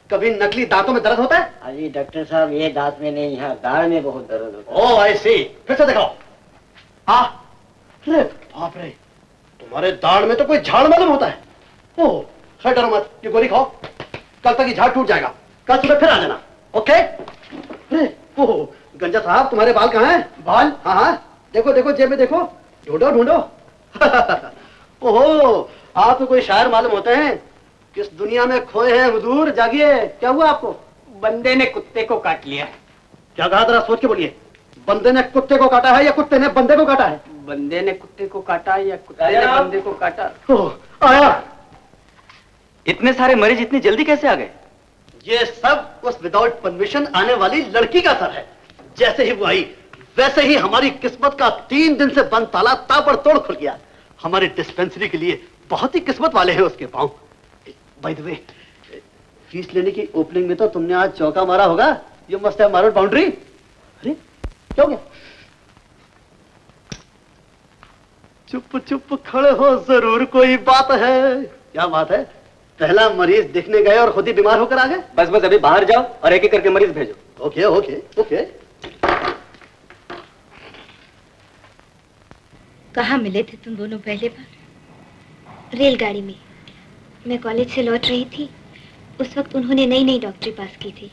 कभी नकली दांतों में दर्द होता है?
अजी डॉक्टर साहब, ये दांत में नहीं, यहाँ दाढ़ में बहुत दर्द होता है।
ओह आई सी, फिर से दिखाओ। अरे बाप रे, तुम्हारे दाढ़ में तो कोई झाड़ मालूम होता है। ओह, खैर डरो मत, ये गोली खाओ, कल तक ये झाड़ टूट जाएगा। कल सुबह फिर आ जाना, ओके? अरे ओह, गंजा साहब, तुम्हारे बाल कहाँ हैं? बाल? हाँ हाँ, देखो देखो, जेब में देखो, ढूंढो ढूंढो। ओहो, आप तो कोई शायर मालूम होते हैं। किस दुनिया में खोए हैं हुजूर, जागिए। क्या हुआ आपको?
बंदे ने कुत्ते को काट लिया।
क्या कहा, जरा सोच के बोलिए। बंदे ने कुत्ते को काटा है या कुत्ते ने बंदे को काटा है?
बंदे ने कुत्ते को काटा या कुत्ते ने बंदे को काटा?
ओह, आया।
इतने सारे मरीज इतनी जल्दी कैसे आ गए?
ये सब उस विदाउट परमिशन आने वाली लड़की का असर है। जैसे ही वो आई, वैसे ही हमारी किस्मत का 3 दिन से बंद ताला ताबड़तोड़ खुल गया। हमारी डिस्पेंसरी के लिए बहुत ही किस्मत वाले हैं उसके पांव। बाय द वे, फीस लेने की ओपनिंग में तो तुमने आज चौका मारा होगा। You must have marked boundary. अरे क्या हो गया? चुप चुप खड़े हो, जरूर कोई बात है। क्या बात है? पहला मरीज देखने गए और खुद ही बीमार होकर आ गए।
बस बस, अभी बाहर जाओ और एक एक करके मरीज भेजो।
Okay okay okay.
कहाँ मिले थे तुम दोनों पहले बार? रेलगाड़ी में। मैं कॉलेज से लौट रही थी, उस वक्त उन्होंने नई नई डॉक्टरी पास की थी।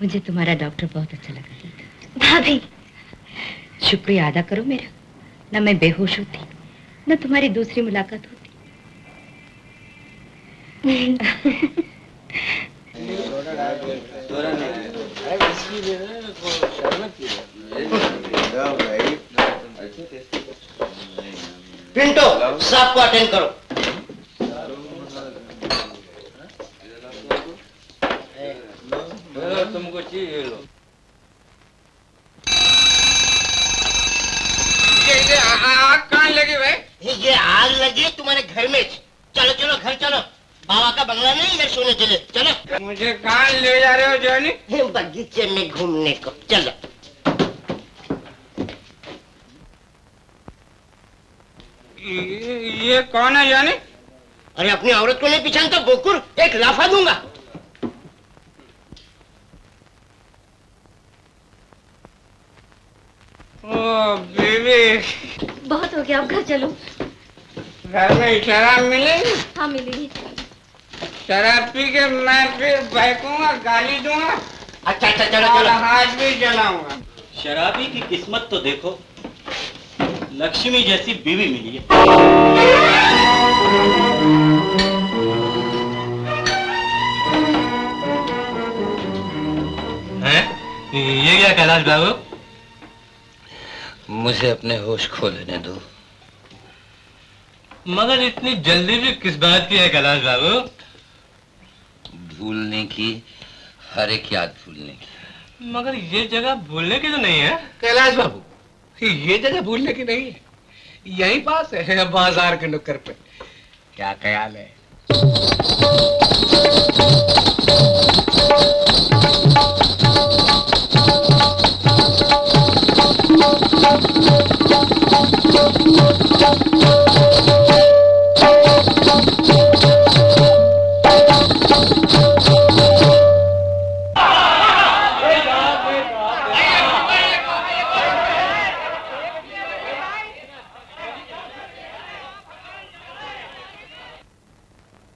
मुझे तुम्हारा डॉक्टर बहुत अच्छा लगा।
भाभी,
शुक्रिया अदा करो मेरा। न मैं बेहोश होती, न तुम्हारी दूसरी मुलाकात होती।
पिंटो, साहब को अटेंड करो।
तुमको चाहिए लो।
ये आग कहाँ लगी भाई? ये आग लगी तुम्हारे घर में। चलो चलो घर चलो, बाबा का बंगला नहीं, इधर सोने चले। चलो।
मुझे कहाँ ले जा रहे हो जॉनी?
बगीचे में घूमने को। चलो।
ये कौन है जॉनी?
अरे अपनी औरत को नहीं पहचानता बोकुर, एक लाफा दूंगा।
ओ बीबी,
बहुत हो गया, अब घर चलो।
घर में शराब मिलेगी?
हाँ मिलेगी।
शराब पी के मैं फिर बहकूंगा, गाली दूंगा।
अच्छा अच्छा, चलो
और
चलो।
हाथ भी जलाऊंगा।
शराबी की किस्मत तो देखो, लक्ष्मी जैसी बीवी मिली है।
ये क्या कैलाश बाबू?
मुझे अपने होश खो लेने दो।
मगर इतनी जल्दी भी किस बात की है कैलाश बाबू?
भूलने की, हर एक याद भूलने की।
मगर ये जगह भूलने की तो नहीं है
कैलाश बाबू, ये जगह भूलने की नहीं है, यहीं पास है, बाजार के नुक्कड़ पे। क्या ख्याल है?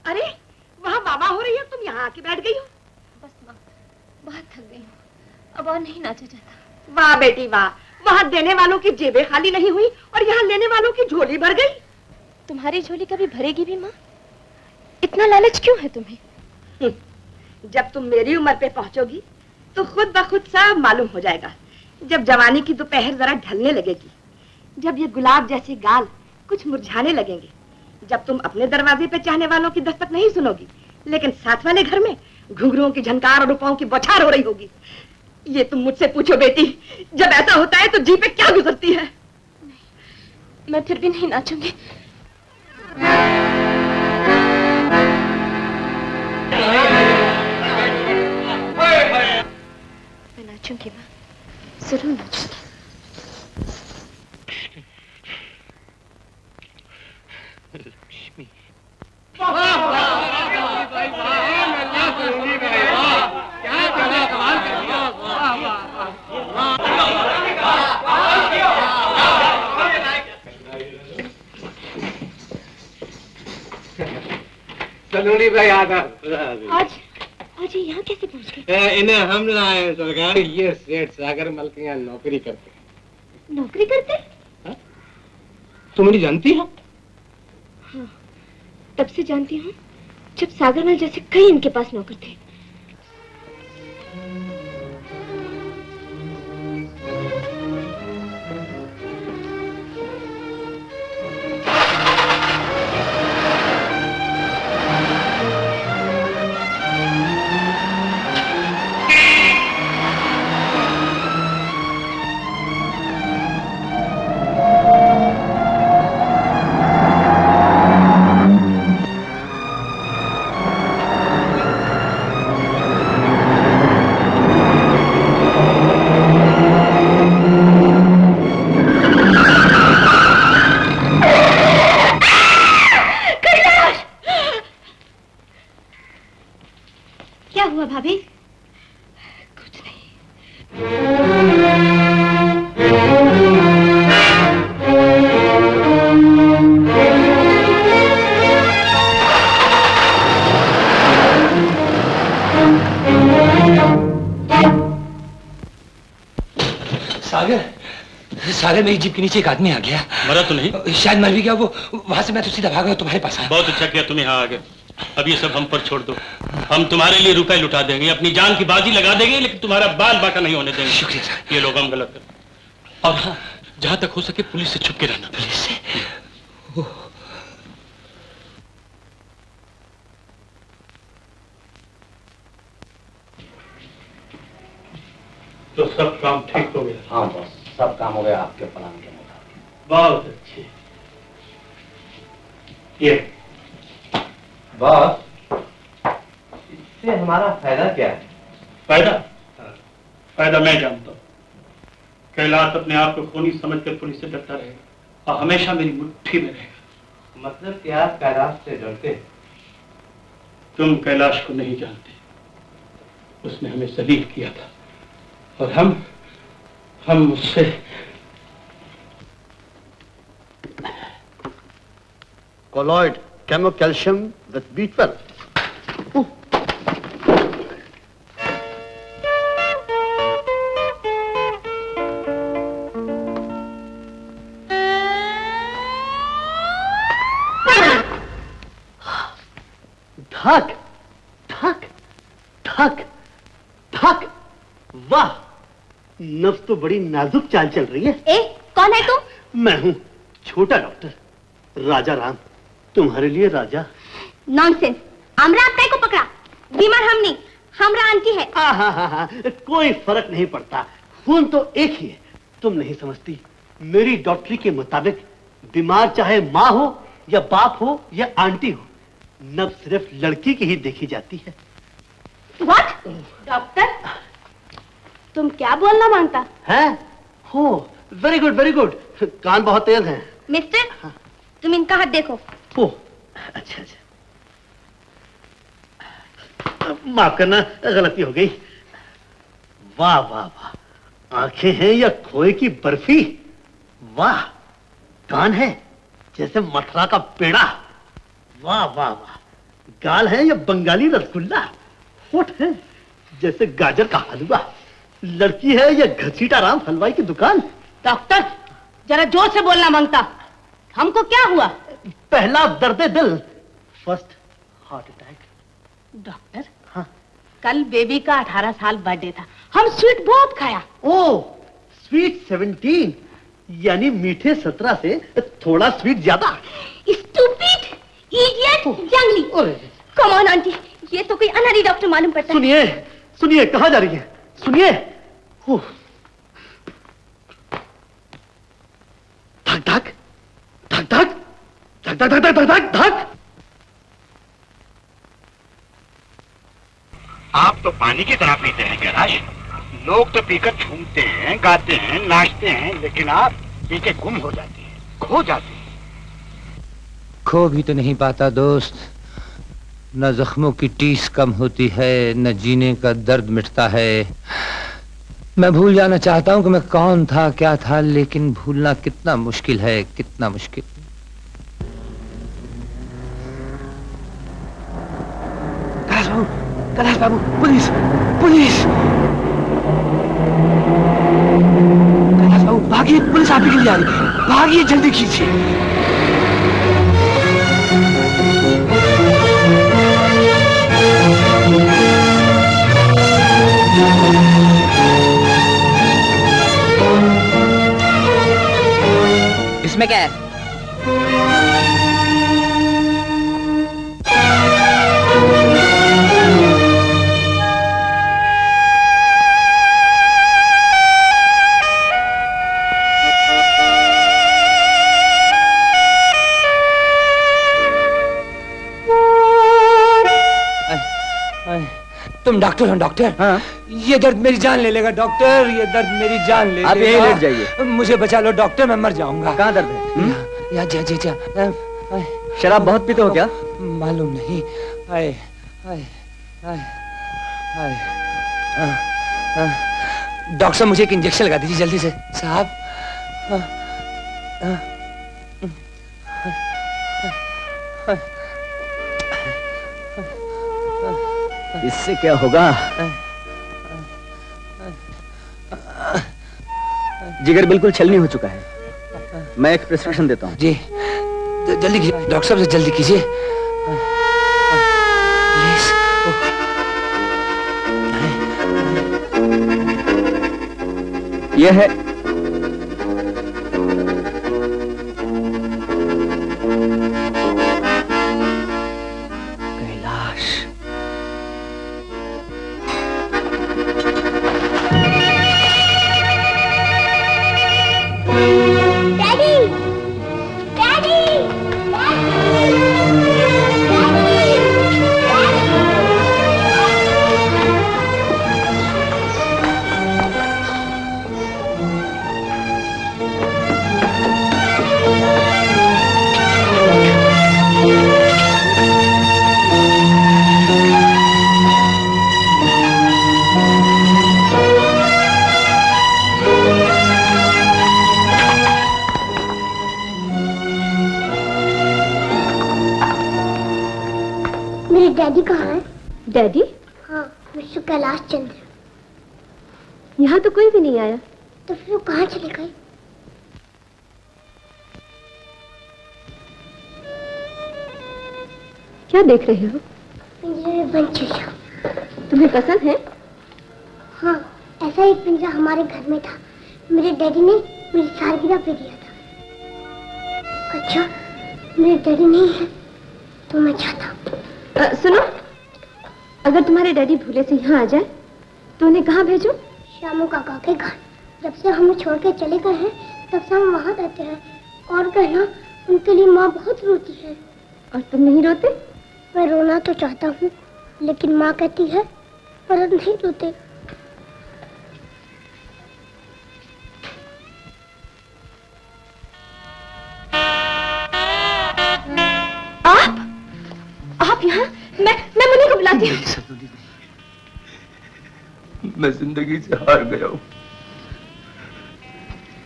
अरे वहाँ बाबा हो रही है, तुम यहाँ आके बैठ गई हो। बस माँ, बहुत थक गई हूँ, अब और नहीं नाचा जाता। वाह बेटी वाह, वहाँ देने वालों की जेबें खाली नहीं हुई और यहाँ लेने वालों की झोली भर गई। तुम्हारी झोली कभी भरेगी भी माँ? इतना लालच क्यों है तुम्हें? जब तुम मेरी उम्र पे पहुंचोगी तो खुद ब खुद सब मालूम हो जाएगा। जब जवानी की दोपहर जरा ढलने लगेगी, जब ये गुलाब जैसे गाल कुछ मुरझाने लगेंगे, जब तुम अपने दरवाजे पे चाहने वालों की दस्तक नहीं सुनोगी, लेकिन साथ वाले घर में घुंघरुओं की झनकार और रुपयों की बौछार हो रही होगी। ये तुम मुझसे पूछो बेटी, जब ऐसा होता है तो जी पे क्या गुजरती है? मैं फिर भी नहीं नाचूंगी। मैं नाचूंगी माँ, जरूर नाचूंगी।
लक्ष्मी। सलोनी भाई
आज ये यहाँ कैसे पहुँच गए?
इन्हें हम लाए सरकार। ये सेठ सागर मल के यहाँ नौकरी करते।
नौकरी करते?
तुम नहीं जानती हो?
हाँ, तब से जानती हूँ जब सागरमल जैसे कई इनके पास नौकर थे। भाभी? कुछ
सागर मेरी जीप के नीचे एक आदमी आ गया।
मरा तो नहीं?
शायद मर भी गया वो। वहां से मैं तो सीधा भागा तुम्हारे पास आया।
बहुत अच्छा किया तुम यहाँ आ गए। अब ये सब हम पर छोड़ दो। हम तुम्हारे लिए रुपए लुटा देंगे, अपनी जान की बाजी लगा देंगे, लेकिन तुम्हारा बाल बाका नहीं होने देंगे।
शुक्रिया।
ये लोग हम गलत है। और हाँ, जहां तक हो सके पुलिस से छुप के रहना।
पुलिस से?
तो सब काम ठीक हो गया?
हाँ बॉस, सब काम हो गया आपके प्लान के मुताबिक।
बहुत अच्छे। ये
बॉस, इससे हमारा फायदा क्या है?
फायदा? फायदा मैं जानता हूँ। कैलाश अपने आप को खूनी समझकर पुलिस से डरता रहेगा और हमेशा मेरी मुट्ठी में रहेगा।
मतलब कि आप कैलाश से डरते हैं?
तुम कैलाश को नहीं जानते। उसने हमें जलील किया था और हम उससे
कोलॉइड कैल्शियम विद B12। धक धक धक धक। वाह, नफ्स तो बड़ी नाजुक चाल चल रही है।
कौन है तू?
मैं हूँ छोटा डॉक्टर राजा राम, तुम्हारे लिए राजा।
नॉनसेंस। हमरा आपका को पकड़ा। बीमार हम नहीं, हमरा आंटी है।
हाँ, कोई फर्क नहीं पड़ता, खून तो एक ही है। तुम नहीं समझती, मेरी डॉक्टरी के मुताबिक बीमार चाहे माँ हो या बाप हो या आंटी हो, नब सिर्फ लड़की की ही देखी जाती है।
व्हाट? डॉक्टर, तुम क्या बोलना मांगता
है? हो, वेरी गुड वेरी गुड। कान बहुत तेज हैं।
मिस्टर, तुम इनका हाथ देखो।
ओ, अच्छा अच्छा, माफ करना, गलती हो गई। वाह वाह वाह, आंखें हैं या खोए की बर्फी। वाह, कान है जैसे मथुरा का पेड़ा। वाह वाह वाह, गाल है या बंगाली रसगुल्ला। होठ है जैसे गाजर का हलवा। लड़की है या घसीटा राम हलवाई की दुकान।
डॉक्टर, जरा जोर से बोलना मांगता। हमको क्या हुआ?
पहला दर्द दिल, फर्स्ट हार्ट अटैक।
डॉक्टर, हाँ, कल बेबी का 18 साल बर्थडे था, हम स्वीट बहुत खाया।
ओ, स्वीट 17, यानी मीठे 17 से थोड़ा स्वीट ज्यादा।
स्टूपिड, इडियट, जंगली। कम ऑन आंटी, ये तो कोई अनहरी डॉक्टर मालूम पड़ता है।
सुनिए सुनिए, कहाँ जा रही है? सुनिए। धक धक धक धक धक धक धक धक।
आप तो पानी की तरह पीते हैं कैलाश। लोग तो पीकर झूमते हैं, गाते हैं, नाचते हैं, लेकिन आप पी के गुम हो जाते हैं, खो जाते हैं।
खो भी तो नहीं पाता दोस्त। न जख्मों की टीस कम होती है, न जीने का दर्द मिटता है। मैं भूल जाना चाहता हूं कि मैं कौन था, क्या था, लेकिन भूलना कितना मुश्किल है, कितना मुश्किल।
कैलाश बाबू, पुलिस, पुलिस! कैलाश बाबू भागिए, पुलिस आप ही के लिए आ रही है। भागिए, जल्दी खींचिए।
इसमें क्या है?
तुम डॉक्टर हो डॉक्टर? हाँ। ये दर्द मेरी जान ले लेगा डॉक्टर, ये दर्द मेरी जान ले लेगा।
आप यहीं लेट जाइए।
मुझे बचा लो डॉक्टर, मैं मर जाऊंगा।
कहाँ दर्द है?
या जा।
शराब बहुत पीते हो क्या?
मालूम नहीं। आए आए आए आए। डॉक्टर साहब मुझे एक इंजेक्शन लगा दीजिए जल्दी से साहब।
इससे क्या होगा? जिगर बिल्कुल छलनी हो चुका है। मैं एक प्रिस्क्रिप्शन देता हूँ।
जी जल्दी कीजिए डॉक्टर साहब से, जल्दी कीजिए प्लीज।
यह है
डैडी कहाँ है?
डैडी?
हाँ, मिस्टर कैलाश चंद्र।
यहाँ तो कोई भी नहीं आया।
तो फिर वो कहाँ चले गए?
क्या देख रहे हो?
पिंजरे में बंद चिड़िया।
तुम्हें पसंद है?
हाँ, ऐसा एक पिंजरा हमारे घर में था। मेरे डैडी ने मेरी सालगिरह पे दिया था। अच्छा, मेरे डैडी नहीं है तो मैं चाहता हूँ।
सुनो, अगर तुम्हारे डैडी भूले से यहाँ आ जाए तो उन्हें कहाँ भेजो?
श्यामू काका के घर। जब से हमें छोड़ के चले गए हैं तब से हम वहाँ रहते हैं। और कहना, उनके लिए माँ बहुत रोती है।
और तुम नहीं रोते?
मैं रोना तो चाहता हूँ, लेकिन माँ कहती है पर नहीं रोते।
आप यहाँ? मैं मुन्नी को बुलाती हूँ।
मैं जिंदगी से हार गया हूँ।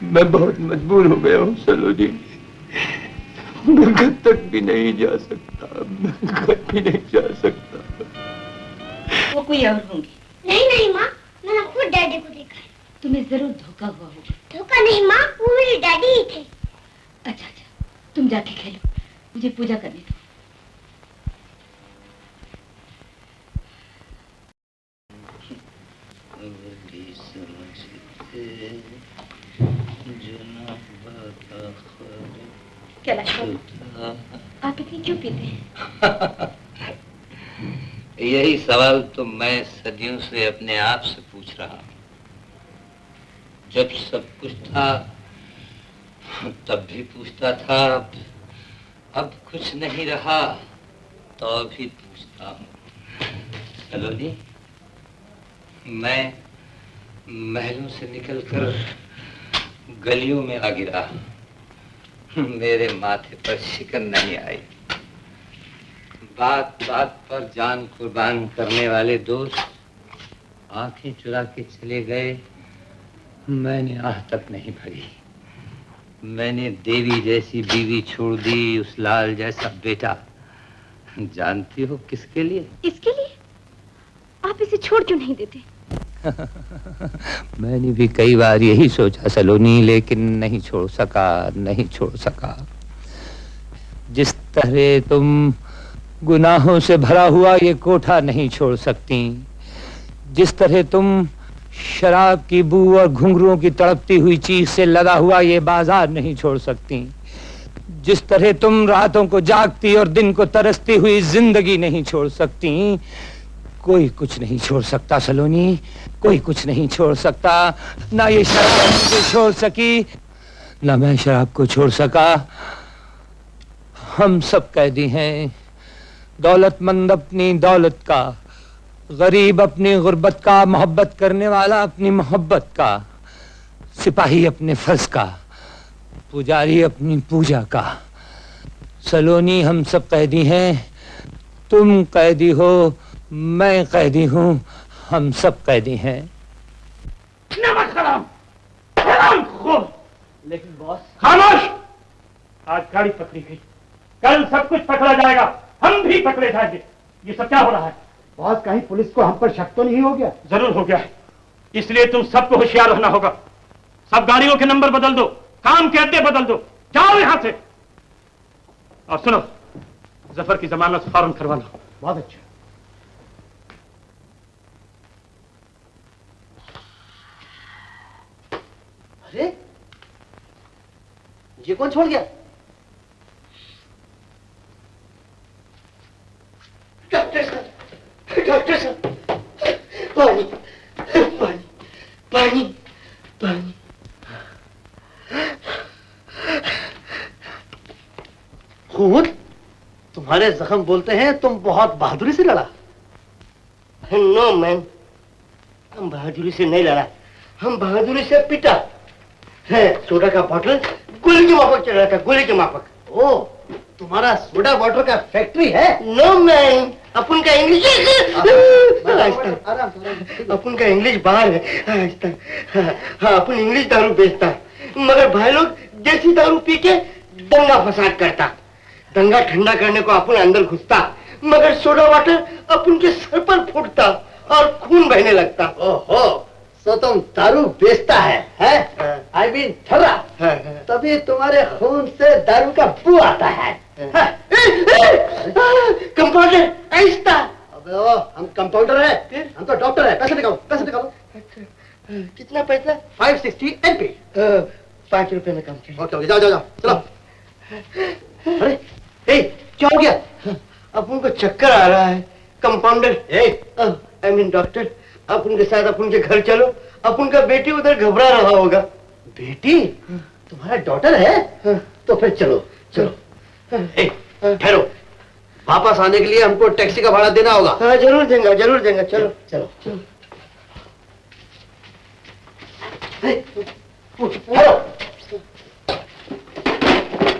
मैं बहुत मजबूर हो गया हूँ सलोनी। मैं घर तक भी नहीं जा सकता, मैं घर भी नहीं जा सकता।
वो कोई और होंगी।
नहीं माँ, मैंने खुद डैडी को देखा है।
तुम्हें जरूर धोखा हुआ होगा।
धोखा नहीं माँ, वो मेरे डैडी ही थे।
अच्छा, तुम जाके खेलो, मुझे पूजा करने दो। आप इतनी क्यों पीते हैं?
यही सवाल तो मैं सदियों से अपने आप से पूछ रहा हूँ। जब सब कुछ था तब भी पूछता था, अब कुछ नहीं रहा तो भी पूछता हूँ। चलो जी, मैं महलों से निकलकर गलियों में आ गिरा, मेरे माथे पर शिकन नहीं आई। बात बात पर जान कुर्बान करने वाले दोस्त आंखें चुरा के चले गए, मैंने आह तक नहीं भरी। मैंने देवी जैसी बीवी छोड़ दी, उस लाल जैसा बेटा। जानती हो किसके लिए?
इसके लिए? आप इसे छोड़ क्यों नहीं देते?
मैंने भी कई बार यही सोचा सलोनी, लेकिन नहीं छोड़ सका। जिस तरह तुम गुनाहों से भरा हुआ ये कोठा नहीं छोड़ सकती, जिस तरह तुम शराब की बू और घुंघरुओं की तड़पती हुई चीख से लदा हुआ ये बाजार नहीं छोड़ सकती, जिस तरह तुम रातों को जागती और दिन को तरसती हुई जिंदगी नहीं छोड़ सकती, कोई कुछ नहीं छोड़ सकता सलोनी, कोई कुछ नहीं छोड़ सकता। ना ये शराब मुझे छोड़ सकी, ना मैं शराब को छोड़ सका। हम सब कैदी हैं, दौलतमंद अपनी दौलत का, गरीब अपनी गुर्बत का, मोहब्बत करने वाला अपनी मोहब्बत का, सिपाही अपने फर्ज का, पुजारी अपनी पूजा का। सलोनी, हम सब कैदी हैं, तुम कैदी हो, मैं कैदी हूँ, हम सब कैदी हैं।
नमक हराम खोर।
लेकिन बॉस,
खामोश। आज गाड़ी पकड़ी गई, कल सब कुछ पकड़ा जाएगा, हम भी पकड़े जाएंगे। ये सब क्या हो रहा है?
बॉस, कहीं पुलिस को हम पर शक तो नहीं हो गया?
जरूर हो गया है, इसलिए तुम सबको होशियार रहना होगा। सब गाड़ियों के नंबर बदल दो, काम के अड्डे बदल दो, जाओ यहां से। और सुनो, जफर की जमानत फौरन करवा लो।
बहुत अच्छा। अरे ये कौन छोड़ गया? डॉक्टर साहब, पानी पानी पानी पानी। खून? तुम्हारे जख्म बोलते हैं तुम बहुत बहादुरी से लड़ा।
नो मैन, हम बहादुरी से नहीं लड़ा, हम बहादुरी से पिटा है। सोडा का बॉटल गोली के माफक चल रहा था, गोली के माफक।
ओ, तुम्हारा सोडा वाटर का फैक्ट्री है?
नो मैन, अपन का इंग्लिश अपन का इंग्लिश बाहर है। हाँ, अपन इंग्लिश दारू बेचता है, मगर भाई लोग देसी दारू पी के दंगा फसाद करता। दंगा ठंडा करने को अपन अंदर घुसता, मगर सोडा वाटर अपन के सर पर फूटता और खून बहने लगता।
ओहो, तो तुम दारू बेचता है? आई मीन ठर्रा। तभी तुम्हारे खून से दारू का बू आता है।
कंपाउंडर ऐसा।
अबे ओ, हम कंपाउंडर है, हम तो डॉक्टर है। पैसे निकालो, पैसे निकालो।
कितना पैसा?
560 MP।
5 रुपए में कम चाहिए।
ओके, जाओ जाओ जाओ, चलो। अरे क्या हो गया?
अपन को चक्कर आ रहा है। कंपाउंडर, आई मीन डॉक्टर, अपन के साथ अपन के घर चलो, अपन का बेटी उधर घबरा रहा होगा।
बेटी? तुम्हारा डॉटर है? तो फिर चलो चलो। ठहरो, वापस आने के लिए हमको टैक्सी का भाड़ा देना होगा।
हाँ, जरूर देंगे, जरूर देंगे। चलो
चलो
चलो।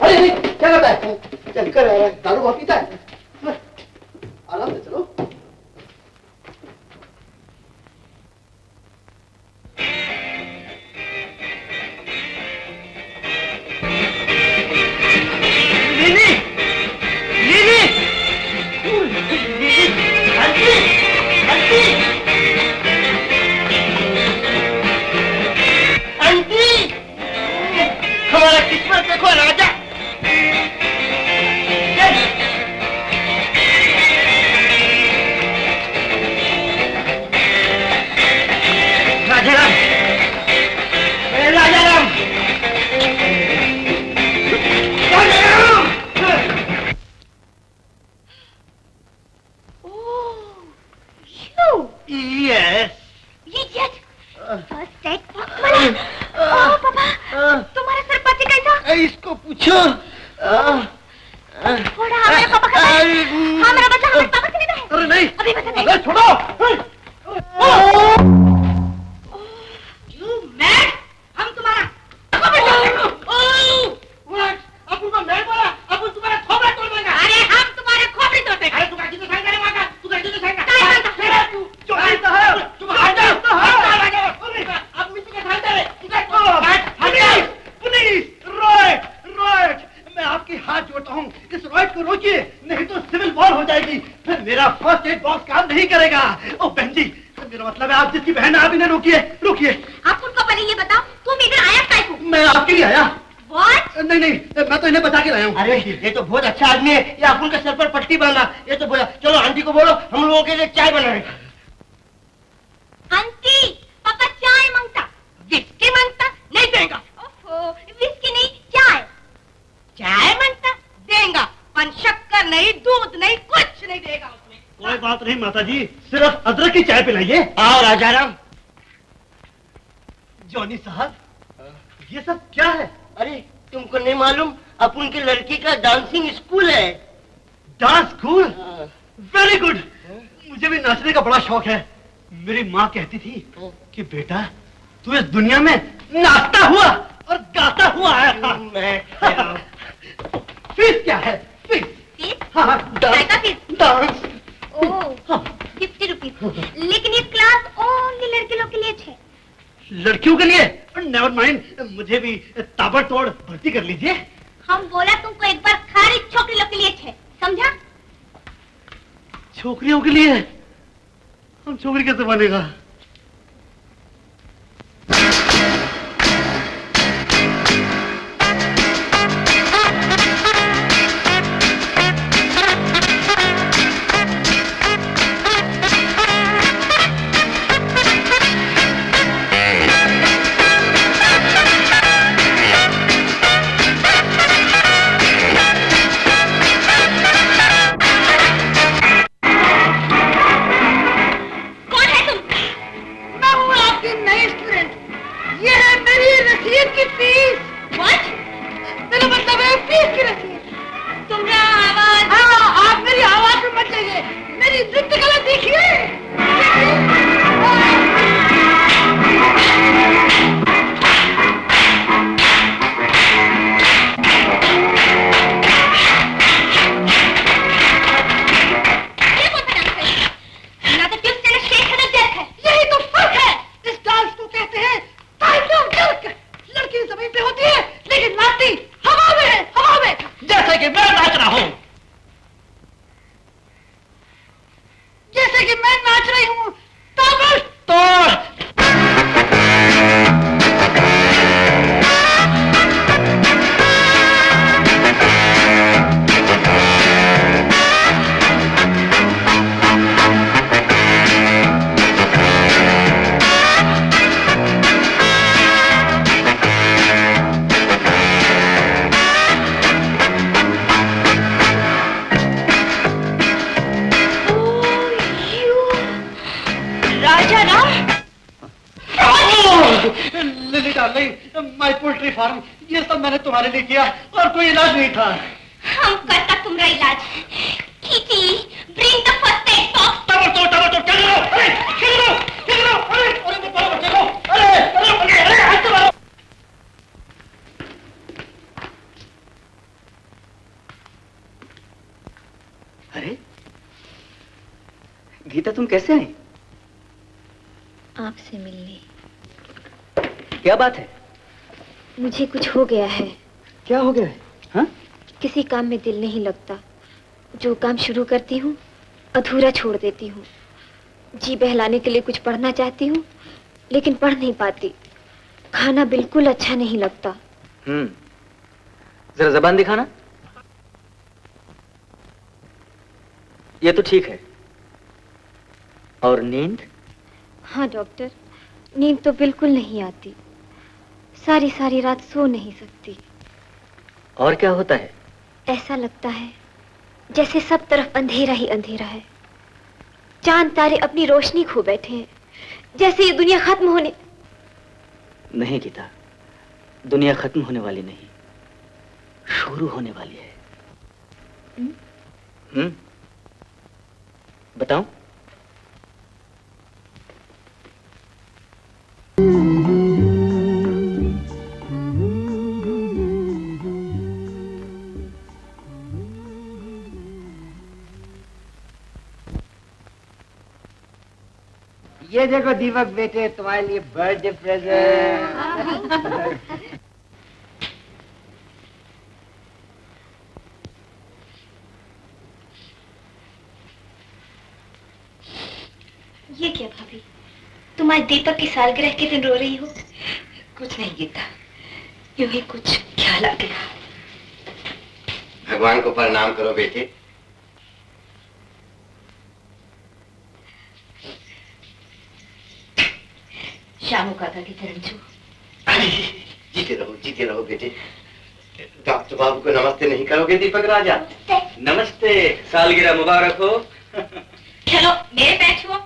अरे क्या करता है?
चक्कर आ रहा है।
दारू बहुत पीता है? आराम से चलो।
हमारा किस्मत देखो राजा।
की बहन आप इन्हें रोकिए रोकिए।
आप उनको पहले ये बताओ तुम इधर आया क्या को?
मैं आपके लिए आया।
What?
नहीं नहीं, मैं तो इन्हें बता के लाया हूँ।
अरे ये तो बहुत अच्छा आदमी है, ये अपुन के सर पर पट्टी बांधा। ये तो बोला चलो आंटी को बोलो हम लोगों के लिए चाय बनाए।
आंटी पापा चाय मांगता, विस्की मांगता, नहीं देगा। ओहो, विस्की नहीं चाय। चाय मांगता देगा, पर शक्कर नहीं, दूध नहीं, कुछ नहीं देगा उसमें।
कोई बात नहीं माता जी, सिर्फ अदरक की चाय पिलाइए।
आओ राजाराम।
जॉनी साहब, ये सब क्या है?
अरे तुमको नहीं मालूम, अपुन की लड़की का डांसिंग स्कूल है।
Dance school? Very good. मुझे भी नाचने का बड़ा शौक है। मेरी माँ कहती थी कि बेटा तू इस दुनिया में नाचता हुआ और गाता हुआ आया था। फीस क्या है? फीस? हाँ, डांस।
ओह, 50 रुपीज। लेकिन ये क्लास ओनली लड़के लोग के लिए है।
लड़कियों के लिए? नेवर माइंड, मुझे भी ताबड़तोड़ भर्ती कर लीजिए।
हम बोला तुमको एक बार खाली छोकरी लोग के लिए है, समझा?
छोकरियों के लिए? हम छोकरी कैसे बनेगा? माय पोल्ट्री फार्म, ये सब मैंने तुम्हारे लिए किया और कोई इलाज नहीं था।
हम करता तुम्हारा इलाज। कीटी, bring the first aid box।
ताबड़तोड़ क्या करो? अरे क्या करो? अरे मैं पागल बच्चे को, अरे
अरे गीता, तुम कैसे आई?
आपसे मिलने।
क्या बात है?
मुझे कुछ हो गया है।
क्या हो गया है? हाँ?
किसी काम में दिल नहीं लगता। जो काम शुरू करती हूँ अधूरा छोड़ देती हूँ। जी बहलाने के लिए कुछ पढ़ना चाहती हूँ लेकिन पढ़ नहीं पाती। खाना बिल्कुल अच्छा नहीं लगता।
जरा जबान दिखाना। ये तो ठीक है। और नींद?
हाँ डॉक्टर, नींद तो बिल्कुल नहीं आती। सारी सारी रात सो नहीं सकती।
और क्या होता है?
ऐसा लगता है जैसे सब तरफ अंधेरा ही अंधेरा है। चांद तारे अपनी रोशनी खो बैठे हैं, जैसे ये दुनिया खत्म होने।
नहीं गीता, दुनिया खत्म होने वाली नहीं, शुरू होने वाली है। बताऊं?
ये देखो दीपक बेटे, तुम्हारे लिए बर्थडे प्रेजेंट।
ये क्या भाभी, तुम्हारे
आज दीपक की सालगिरह के दिन रो रही हो?
कुछ नहीं गीता, यूं ही कुछ ख्याल आ गया।
भगवान को प्रणाम करो बेटे।
शामू काका की चरण छू।
जीते रहो बेटे। डॉक्टर बाबू को नमस्ते नहीं करोगे दीपक राजा?
नमस्ते, सालगिरह मुबारक हो।
चलो मेरे पैर छुओ।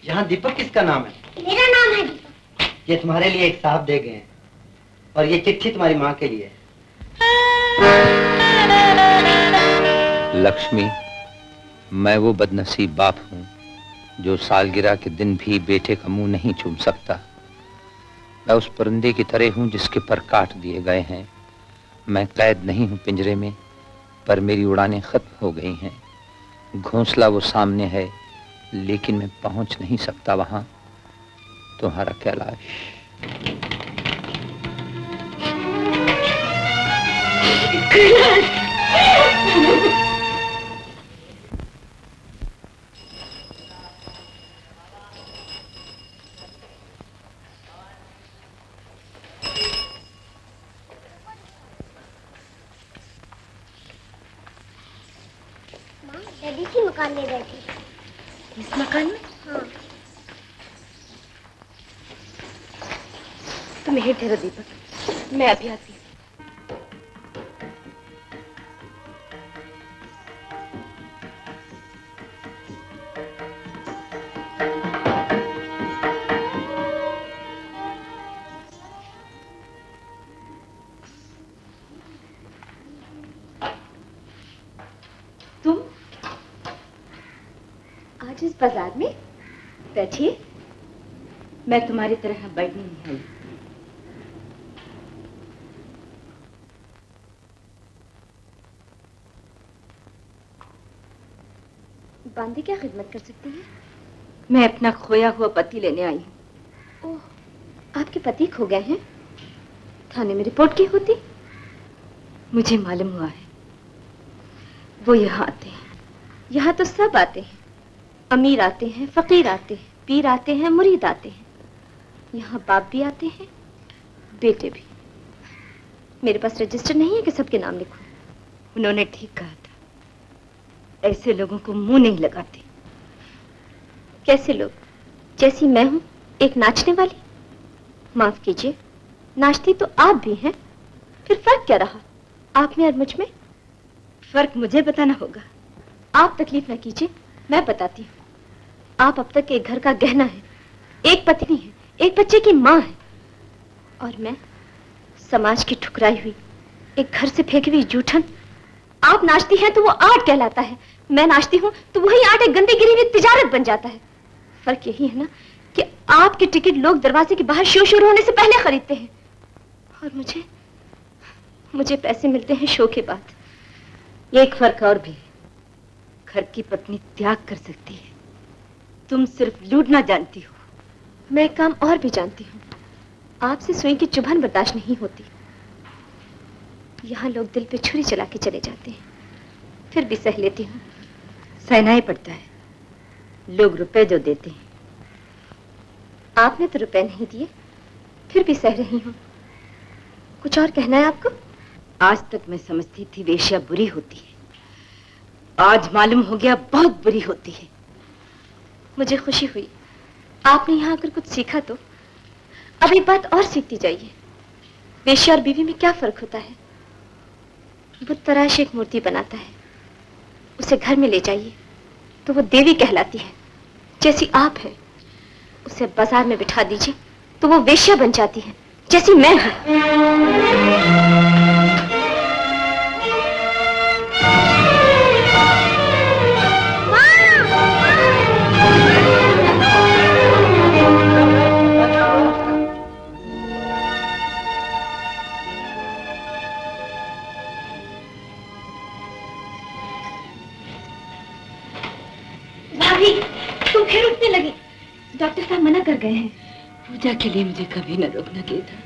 यहाँ दीपक किसका नाम है?
मेरा नाम है दीपक।
ये तुम्हारे लिए एक साहब दे गए हैं और ये चिट्ठी तुम्हारी माँ के लिए।
लक्ष्मी, मैं वो बदनसीब बाप हूँ जो सालगिरह के दिन भी बेटे का मुंह नहीं चूम सकता। मैं उस परिंदे की तरह हूँ जिसके पर काट दिए गए हैं। मैं कैद नहीं हूँ पिंजरे में, पर मेरी उड़ानें खत्म हो गई हैं। घोंसला वो सामने है, लेकिन मैं पहुंच नहीं सकता वहां। तुम्हारा कैलाश।
डैडी इसी मकान में बैठी।
इस मकान में?
हाँ।
तुम यहीं ठहरो दीपक, मैं अभी आती हूँ। आज इस बाजार में बैठिए। मैं तुम्हारी तरह बैठने नहीं आई। बांदी क्या खिदमत कर सकती है? मैं अपना खोया हुआ पति लेने आई हूँ। ओह, आपके पति खो गए हैं? थाने में रिपोर्ट की होती। मुझे मालूम हुआ है वो यहाँ आते हैं। यहाँ तो सब आते हैं, अमीर आते हैं, फकीर आते हैं, पीर आते हैं, मुरीद आते हैं। यहाँ बाप भी आते हैं, बेटे भी। मेरे पास रजिस्टर नहीं है कि सबके नाम लिखूं। उन्होंने ठीक कहा था, ऐसे लोगों को मुंह नहीं लगाते। कैसे लोग? जैसी मैं हूं, एक नाचने वाली। माफ कीजिए, नाचती तो आप भी हैं, फिर फर्क क्या रहा आप में और मुझ में? फर्क मुझे बताना होगा। आप तकलीफ न कीजिए, मैं बताती हूँ। आप अब तक एक घर का गहना है, एक पत्नी है, एक बच्चे की माँ है, और मैं समाज की ठुकराई हुई, एक घर से फेंकी हुई जूठन। आप नाचती हैं तो वो आर्ट कहलाता है, मैं नाचती हूँ तो वही आर्ट एक गंदी गिरी हुई तिजारत बन जाता है। फर्क यही है ना कि आपके टिकट लोग दरवाजे के बाहर शो शुरू होने से पहले खरीदते हैं, और मुझे पैसे मिलते हैं शो के बाद। एक फर्क और भी है, घर की पत्नी त्याग कर सकती है, तुम सिर्फ लूटना जानती हो। मैं एक काम और भी जानती हूँ, आपसे सुई की चुभन बर्दाश्त नहीं होती। यहाँ लोग दिल पे छुरी चला के चले जाते हैं, फिर भी सह लेती हूँ। सहना ही पड़ता है, लोग रुपए जो देते हैं। आपने तो रुपए नहीं दिए, फिर भी सह रही हूँ। कुछ और कहना है आपको? आज तक मैं समझती थी वेश्या बुरी होती है, आज मालूम हो गया बहुत बुरी होती है। मुझे खुशी हुई आपने यहाँ आकर कुछ सीखा। तो अब एक बात और सीखती जाइए, वेश्या और बीवी में क्या फर्क होता है। बुत तराश एक मूर्ति बनाता है, उसे घर में ले जाइए तो वो देवी कहलाती है, जैसी आप हैं। उसे बाजार में बिठा दीजिए तो वो वेश्या बन जाती है, जैसी मैं हूं। तुम फिर उठने लगी। डॉक्टर साहब मना कर गए हैं।
पूजा के लिए मुझे कभी न रोकना गीता।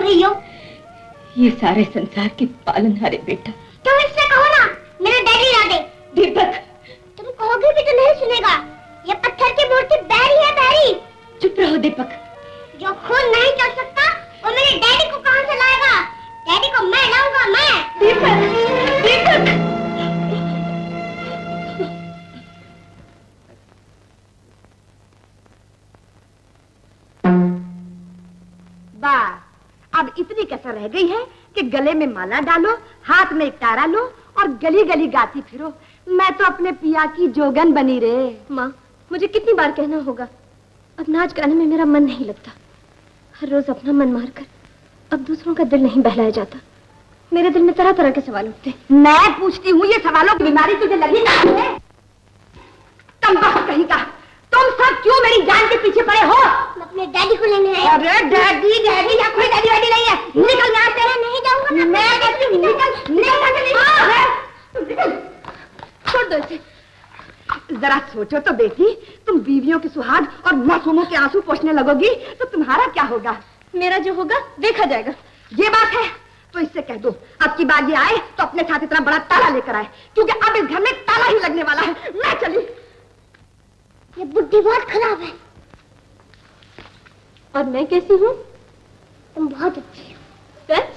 रही हो?
ये सारे संसार के पालनहारे बेटा।
तुम इससे कहो ना मेरे डैडी ला दे।
दीपक,
तुम कहोगे भी तो नहीं सुनेगा। ये पत्थर की मूर्ति बैरी है, बैरी।
चुप रहो दीपक।
जो खून नहीं चल सकता वो मेरे डैडी को कहां से लाएगा? डैडी को मैं लाऊंगा, मैं।
दीपक, दीपक।
अब इतनी कसर रह गई है कि गले में माला डालो, हाथ में तारा लो और गली गली गाती फिरो। मैं तो अपने पिया की जोगन बनी रे।
माँ, मुझे कितनी बार कहना होगा, अब नाच गाने में मेरा मन नहीं लगता। हर रोज अपना मन मारकर अब दूसरों का दिल नहीं बहलाया जाता। मेरे दिल में तरह तरह के सवाल उठते।
मैं पूछती हूँ, ये सवालों की बीमारी तुझे लगी ना है? तुम बस कहीं का, तुम सब क्यों मेरी जान के पीछे पड़े हो?
अपने डैडी को लेने आए।
अरे डैडी, डैडी या कोई डैडी वैडी नहीं है। निकल यहाँ से।
नहीं जाऊंगा
मैं कहती हूँ निकल, निकल। छोड़ दो इसे। जरा सोचो तो बेटी, तुम बीवियों की सुहाग और मासूमों के आंसू पोंछने लगोगी तो तुम्हारा क्या होगा?
मेरा जो होगा देखा जाएगा।
ये बात है तो इससे कह दो अब की बार ये आए तो अपने साथ इतना बड़ा ताला लेकर आए, क्योंकि अब इस घर में ताला ही लगने वाला है। मैं चली।
ये बुद्धि बहुत खराब है।
और मैं कैसी हूँ?
तुम बहुत अच्छी हो।
सच?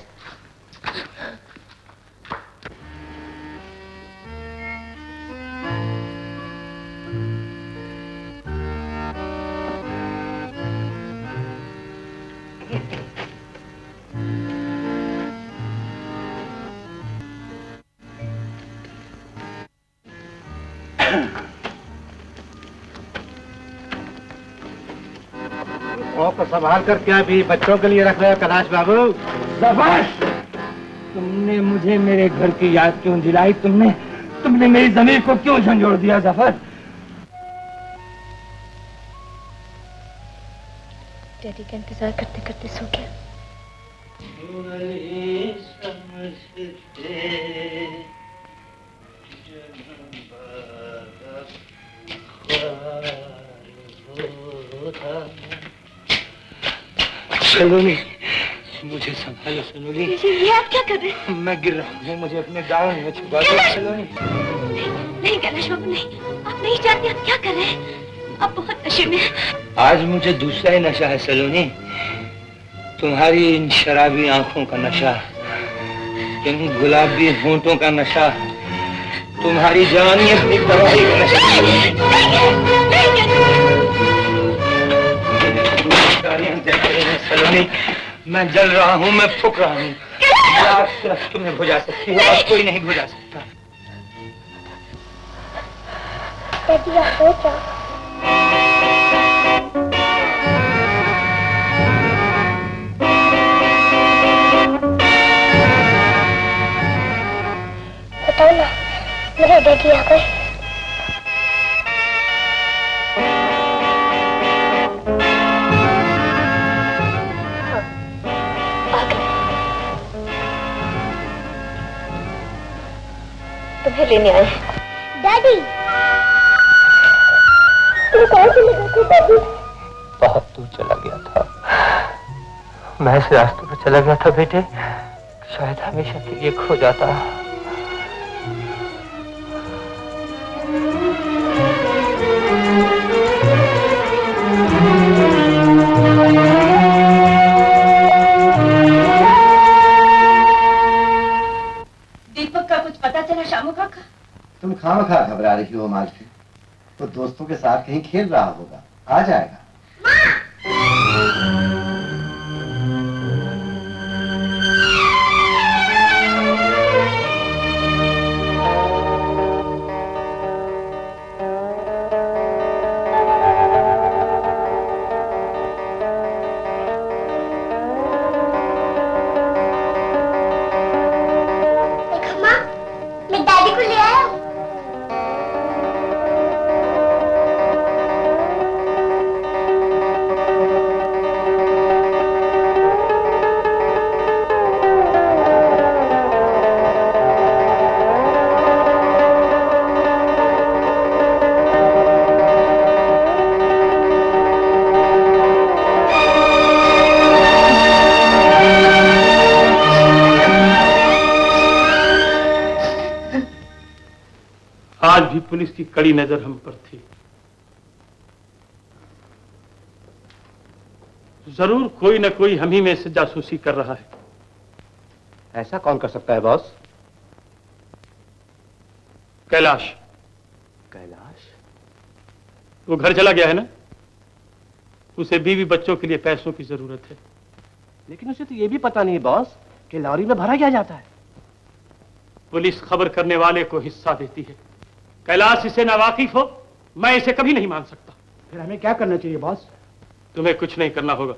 को संभाल कर क्या भी बच्चों के लिए रख रहे हो कैलाश बाबू? शाबाश! तुमने मुझे मेरे घर की याद क्यों दिलाई? तुमने मेरी जमीन को क्यों झंझोड़ दिया जफर?
डैडी का इंतजार करते करते सो गया।
सलोनी, मुझे संभालो सलोनी।
ये आप क्या कर रहे हैं?
मैं गिर रहा हूँ, मुझे अपने दाव में छुपा दो सलोनी।
नहीं कैलाश बाबू, नहीं, आप नहीं जानते आप क्या कर रहे हैं। आप बहुत नशे में हैं।
आज मुझे दूसरा ही नशा है सलोनी, तुम्हारी इन शराबी आंखों का नशा, इन गुलाबी होंठों का नशा, तुम्हारी जवानी अपनी दवाई का नशा। सलोनी, मैं जल रहा हूँ, मैं फूक रहा हूँ। आप सिर्फ तुम्हें बुझा सकती हो और कोई नहीं बुझा सकता।
बताओ ना, मेरे डैडी आ गए।
तुम्हें लेने आए।
डैडी, तुम कहाँ चले गए थे डैडी?
बहुत दूर चला गया था, मैं इस रास्ते पर चला गया था बेटे, शायद हमेशा के लिए खो जाता।
दीपक का कुछ पता चला शामू काका?
तुम खामखा घबरा रही हो मालकिन, वो दोस्तों के साथ कहीं खेल रहा होगा, आ जाएगा।
आज भी पुलिस की कड़ी नजर हम पर थी। जरूर कोई न कोई हम ही में से जासूसी कर रहा है।
ऐसा कौन कर सकता है बॉस?
कैलाश।
कैलाश?
वो घर चला गया है ना, उसे बीवी बच्चों के लिए पैसों की जरूरत है।
लेकिन उसे तो ये भी पता नहीं बॉस कि लॉरी में भरा क्या जाता है।
पुलिस खबर करने वाले को हिस्सा देती है। कैलाश इसे नावाकिफ हो, मैं इसे कभी नहीं मान सकता।
फिर हमें क्या करना चाहिए बॉस?
तुम्हें कुछ नहीं करना होगा,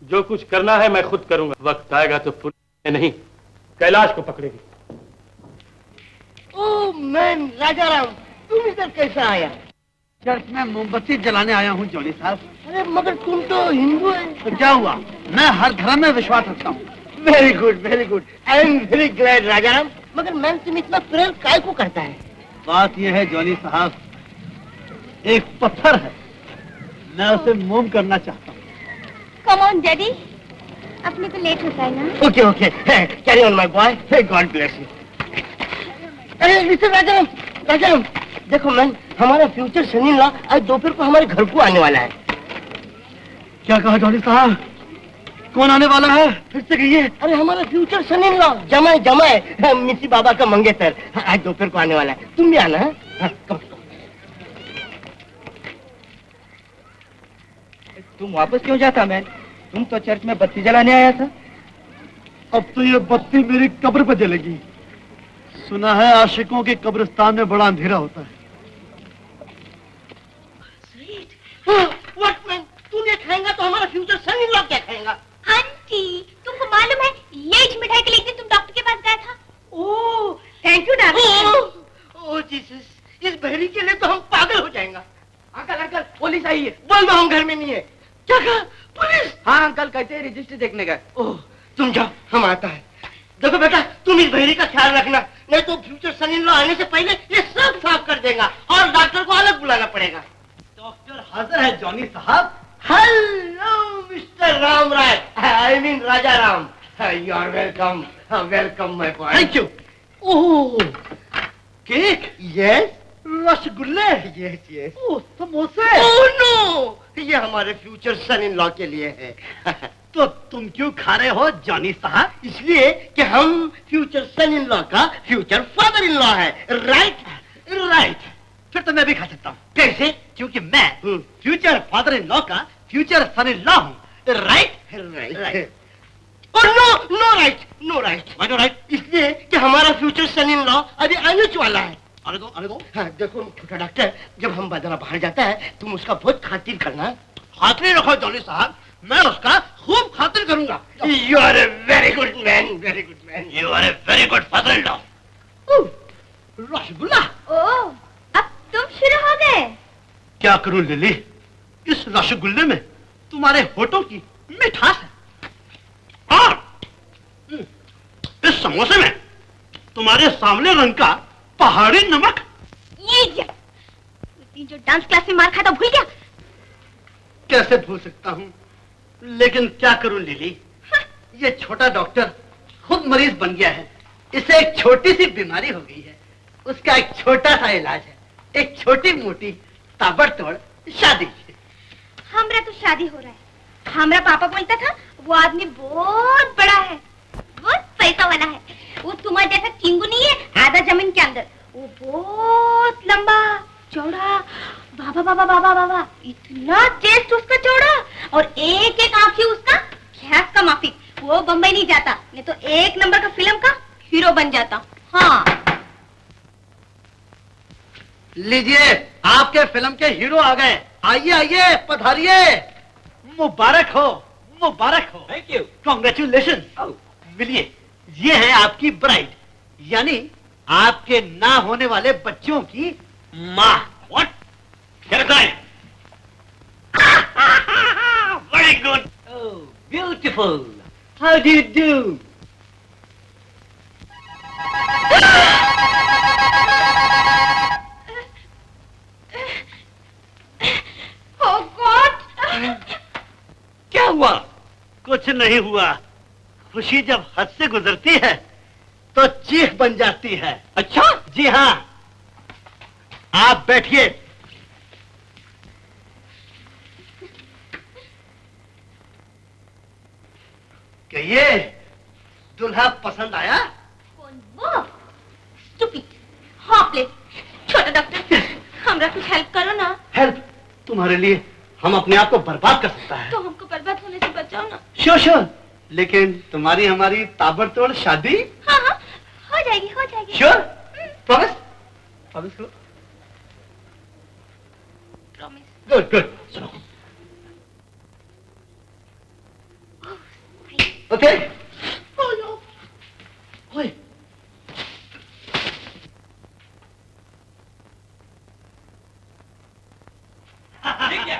जो कुछ करना है मैं खुद करूंगा। वक्त आएगा तो पुलिस नहीं, कैलाश को पकड़ेगी।
ओह मैन राजाराम, तुम इधर कैसा आया?
चर्च में मोमबत्ती जलाने आया हूँ जॉनी साहब।
अरे मगर तुम तो हिंदू है।
तो क्या हुआ, मैं हर धर्म में विश्वास रखता हूँ।
Very good very good, I am very glad Rajaram. मगर मैन तुम इतना प्रेम काय को करता है?
बात यह है जॉनी साहब, एक पत्थर है, मैं उसे मोम करना चाहता हूँ।
कम ऑन डैडी, अपने को लेट होता है ना।
Okay okay, carry on my boy, God bless you. अरे मिस्टर राजाराम, राजाराम देखो मैन, हमारा फ्यूचर सन इन लॉ आज दोपहर को हमारे घर को आने वाला है।
क्या कहा जॉनी साहब, कौन आने वाला है? फिर से कहिए।
अरे हमारा फ्यूचर सन इन लॉ जमाए जमाए मिसी बाबा का मंगेतर आज दोपहर को आने वाला है। तुम भी आना है?
तुम वापस क्यों जाता मैन? तुम तो चर्च में बत्ती जलाने आया था।
अब तो ये बत्ती मेरी कब्र पर जलेगी। सुना है आशिकों के कब्रिस्तान में बड़ा अंधेरा होता है।
व्हाट मैन, तू ये खाएगा तो हमारा फ्यूचर सन इन लॉ क्या खाएगा?
आंटी, तुमको मालूम है ये इस मिठाई के लिए एक दिन तुम डॉक्टर के पास गया था?
Oh thank you darling. Oh Jesus, इस बहरी के लिए तो हम पागल हो जाएंगे।
अंकल अंकल, पुलिस आई है।
बोल दो हम घर में नहीं है। क्या कहा? पुलिस?
हाँ अंकल, कहते हैं रजिस्टर देखने गए।
ओह तुम जाओ, हम आता है। देखो बेटा, तुम इस बहरी का ख्याल रखना, नहीं तो फ्यूचर सन इन लॉ आने से पहले ये सब साफ कर देगा और डॉक्टर को अलग बुलाना पड़ेगा।
डॉक्टर हाजिर है जॉनी साहब।
Hello mister Ram Rai, I mean Raja Ram. You are welcome, welcome my boy.
Thank you. Oh cake?
Yes.
रसगुल्ले?
Yes yes.
ओह समोसे?
ओह नो, ये हमारे फ्यूचर सन इन लॉ के लिए है।
तो तुम क्यों खा रहे हो जॉनी साहब?
इसलिए कि हम फ्यूचर सन इन लॉ का फ्यूचर फादर इन लॉ है। राइट
राइट, फिर तो मैं भी खा सकता हूँ।
कैसे?
क्योंकि मैं फ्यूचर फादर इन लॉ का फ्यूचर सन इन लॉ हूँ। Right
right. और no no right, no right.
No right?
इसलिए कि हमारा फ्यूचर सन इन लॉ अभी आने वाला है।
आने दो आने दो।
हाँ देखो छोटा डॉक्टर, जब हम बदला बाहर जाता है तुम उसका बहुत खातिर करना।
खातिर रखो जॉनी साहब, मैं उसका खूब खातिर करूंगा।
You are a very good man, very good man.
You are a very good father in law. Rasgulla.
Oh, अब तुम शुरू हो गए।
क्या करूं लिली, इस रसगुल्ले में तुम्हारे होठों की मिठास है और इस समोसे में तुम्हारे सांवले रंग का पहाड़ी नमक।
ये जो डांस क्लास में मार खाता भूल गया?
कैसे भूल सकता हूँ, लेकिन क्या करूं लिली, ये छोटा डॉक्टर खुद मरीज बन गया है। इसे एक छोटी सी बीमारी हो गई है, उसका एक छोटा सा इलाज है, एक छोटी मोटी ताबड़तोड़ शादी।
हमरा तो शादी हो रहा है। हमरा पापा बोलता था वो आदमी बहुत बड़ा है, बहुत पैसा वाला है। वो तुम्हारा जैसा किंगू नहीं है आधा जमीन के अंदर। वो बहुत लंबा चौड़ा, बाबा बाबा बाबा बाबा, इतना चेस्ट उसका चौड़ा और एक एक आंखी उसका गैस का माफिक। वो बम्बई नहीं जाता, नहीं तो एक नंबर का फिल्म का हीरो बन जाता। हाँ
लीजिए, आपके फिल्म के हीरो आ गए। आइए आइए, पधारिए। मुबारक हो, मुबारक हो।
Thank you.
कॉन्ग्रेचुलेशन। मिलिए, ये है आपकी ब्राइड, यानी आपके ना होने वाले बच्चों की माँ। What? Very good.
Oh beautiful, how do you do?
Oh God!
क्या हुआ? कुछ नहीं हुआ। खुशी जब हद से गुजरती है तो चीख बन जाती है।
अच्छा?
जी हाँ। आप बैठिए। कहिए, दुल्हा पसंद आया?
कौन वो? स्टूपिड, हॉपलेस, छोटा डॉक्टर, हमरा कुछ हेल्प करो ना।
हेल्प? तुम्हारे लिए हम अपने आप को बर्बाद कर सकता है।
तो हमको बर्बाद होने से बचाओ ना।
श्योर श्योर, लेकिन तुम्हारी हमारी ताबड़तोड़ शादी?
हाँ हाँ, हो जाएगी हो जाएगी।
श्योर? प्रॉमिस? प्रॉमिस करो।
प्रॉमिस।
गुड गुड, सुनो। ओके? ओए।
ये क्या?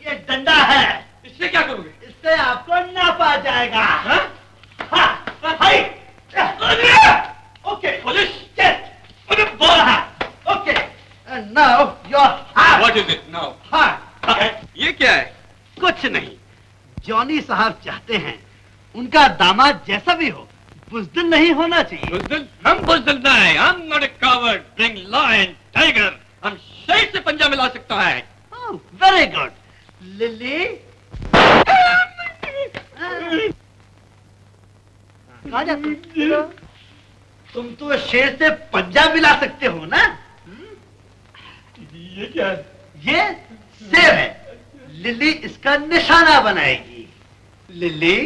ये डंडा है।
इससे क्या करोगे?
इससे आपको नापा जाएगा। हाँ? Okay, police chest. Okay, now your heart.
What is it now?
Heart.
ये क्या है?
कुछ नहीं, जॉनी साहब चाहते हैं उनका दामाद जैसा भी हो बुज़दिल नहीं होना चाहिए।
बुज़दिल? हम बुज़दिल ना है। I'm not a coward. Bring law and tiger. हम शहीद से पंजा मिला सकता है।
Very good. लिली, कहाँ जाते हो? तुम तो शेर से पंजा मिला सकते हो ना?
ये क्या है?
ये सेब है। लिली इसका निशाना बनाएगी। Lily,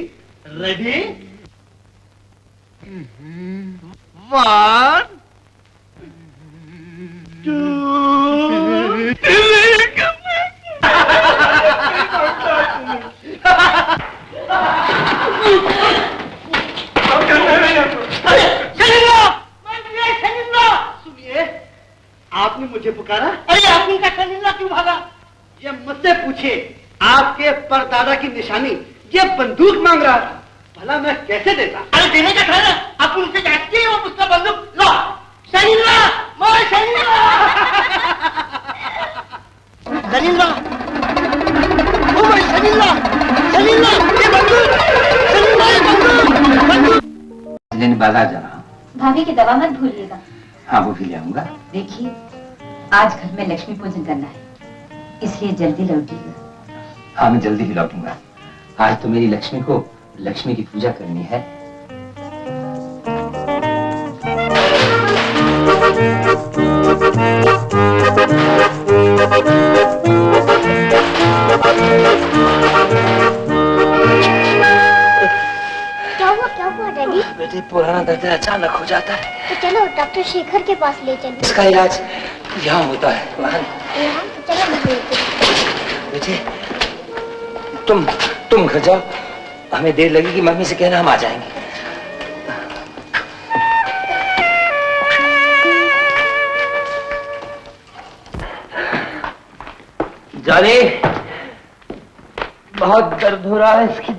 ready? 1 2 सुनिए, आपने मुझे पुकारा? अरे आपने का शरीर क्यों भागा? ये मुझसे पूछे। आपके परदादा की निशानी ये बंदूक मांग रहा था, भला मैं कैसे देता? अरे देने का था ना, आप उनसे जाती है वो मुझका बंदूक लो। शरीरा, मोर शरीरा, शरीरा, ओ मोर शरीरा, शरीरा, ये बंदूक, शरीरा, ये बंदूक, बंदूक।
लेने बाजार जा रहा हूँ।
भाभी की दवा मत भूलिएगा।
हाँ, वो भी ले आऊंगा।
देखिए, आज घर में लक्ष्मी पूजन करना है, इसलिए जल्दी लौटिएगा।
हाँ, मैं जल्दी ही लौटूंगा। आज तो मेरी लक्ष्मी को लक्ष्मी की पूजा करनी है।
क्या हुआ डैडी?
बेटे, पुराना दर्द अचानक हो जाता है।
तो चलो डॉक्टर शेखर के पास ले चलो।
इसका इलाज यहाँ होता है। वहाँ
तो चलो
बेटे, तुम घर जाओ, हमें देर लगेगी। मम्मी से कहना हम आ जाएंगे। जानी, बहुत दर्द हो रहा है इसकी।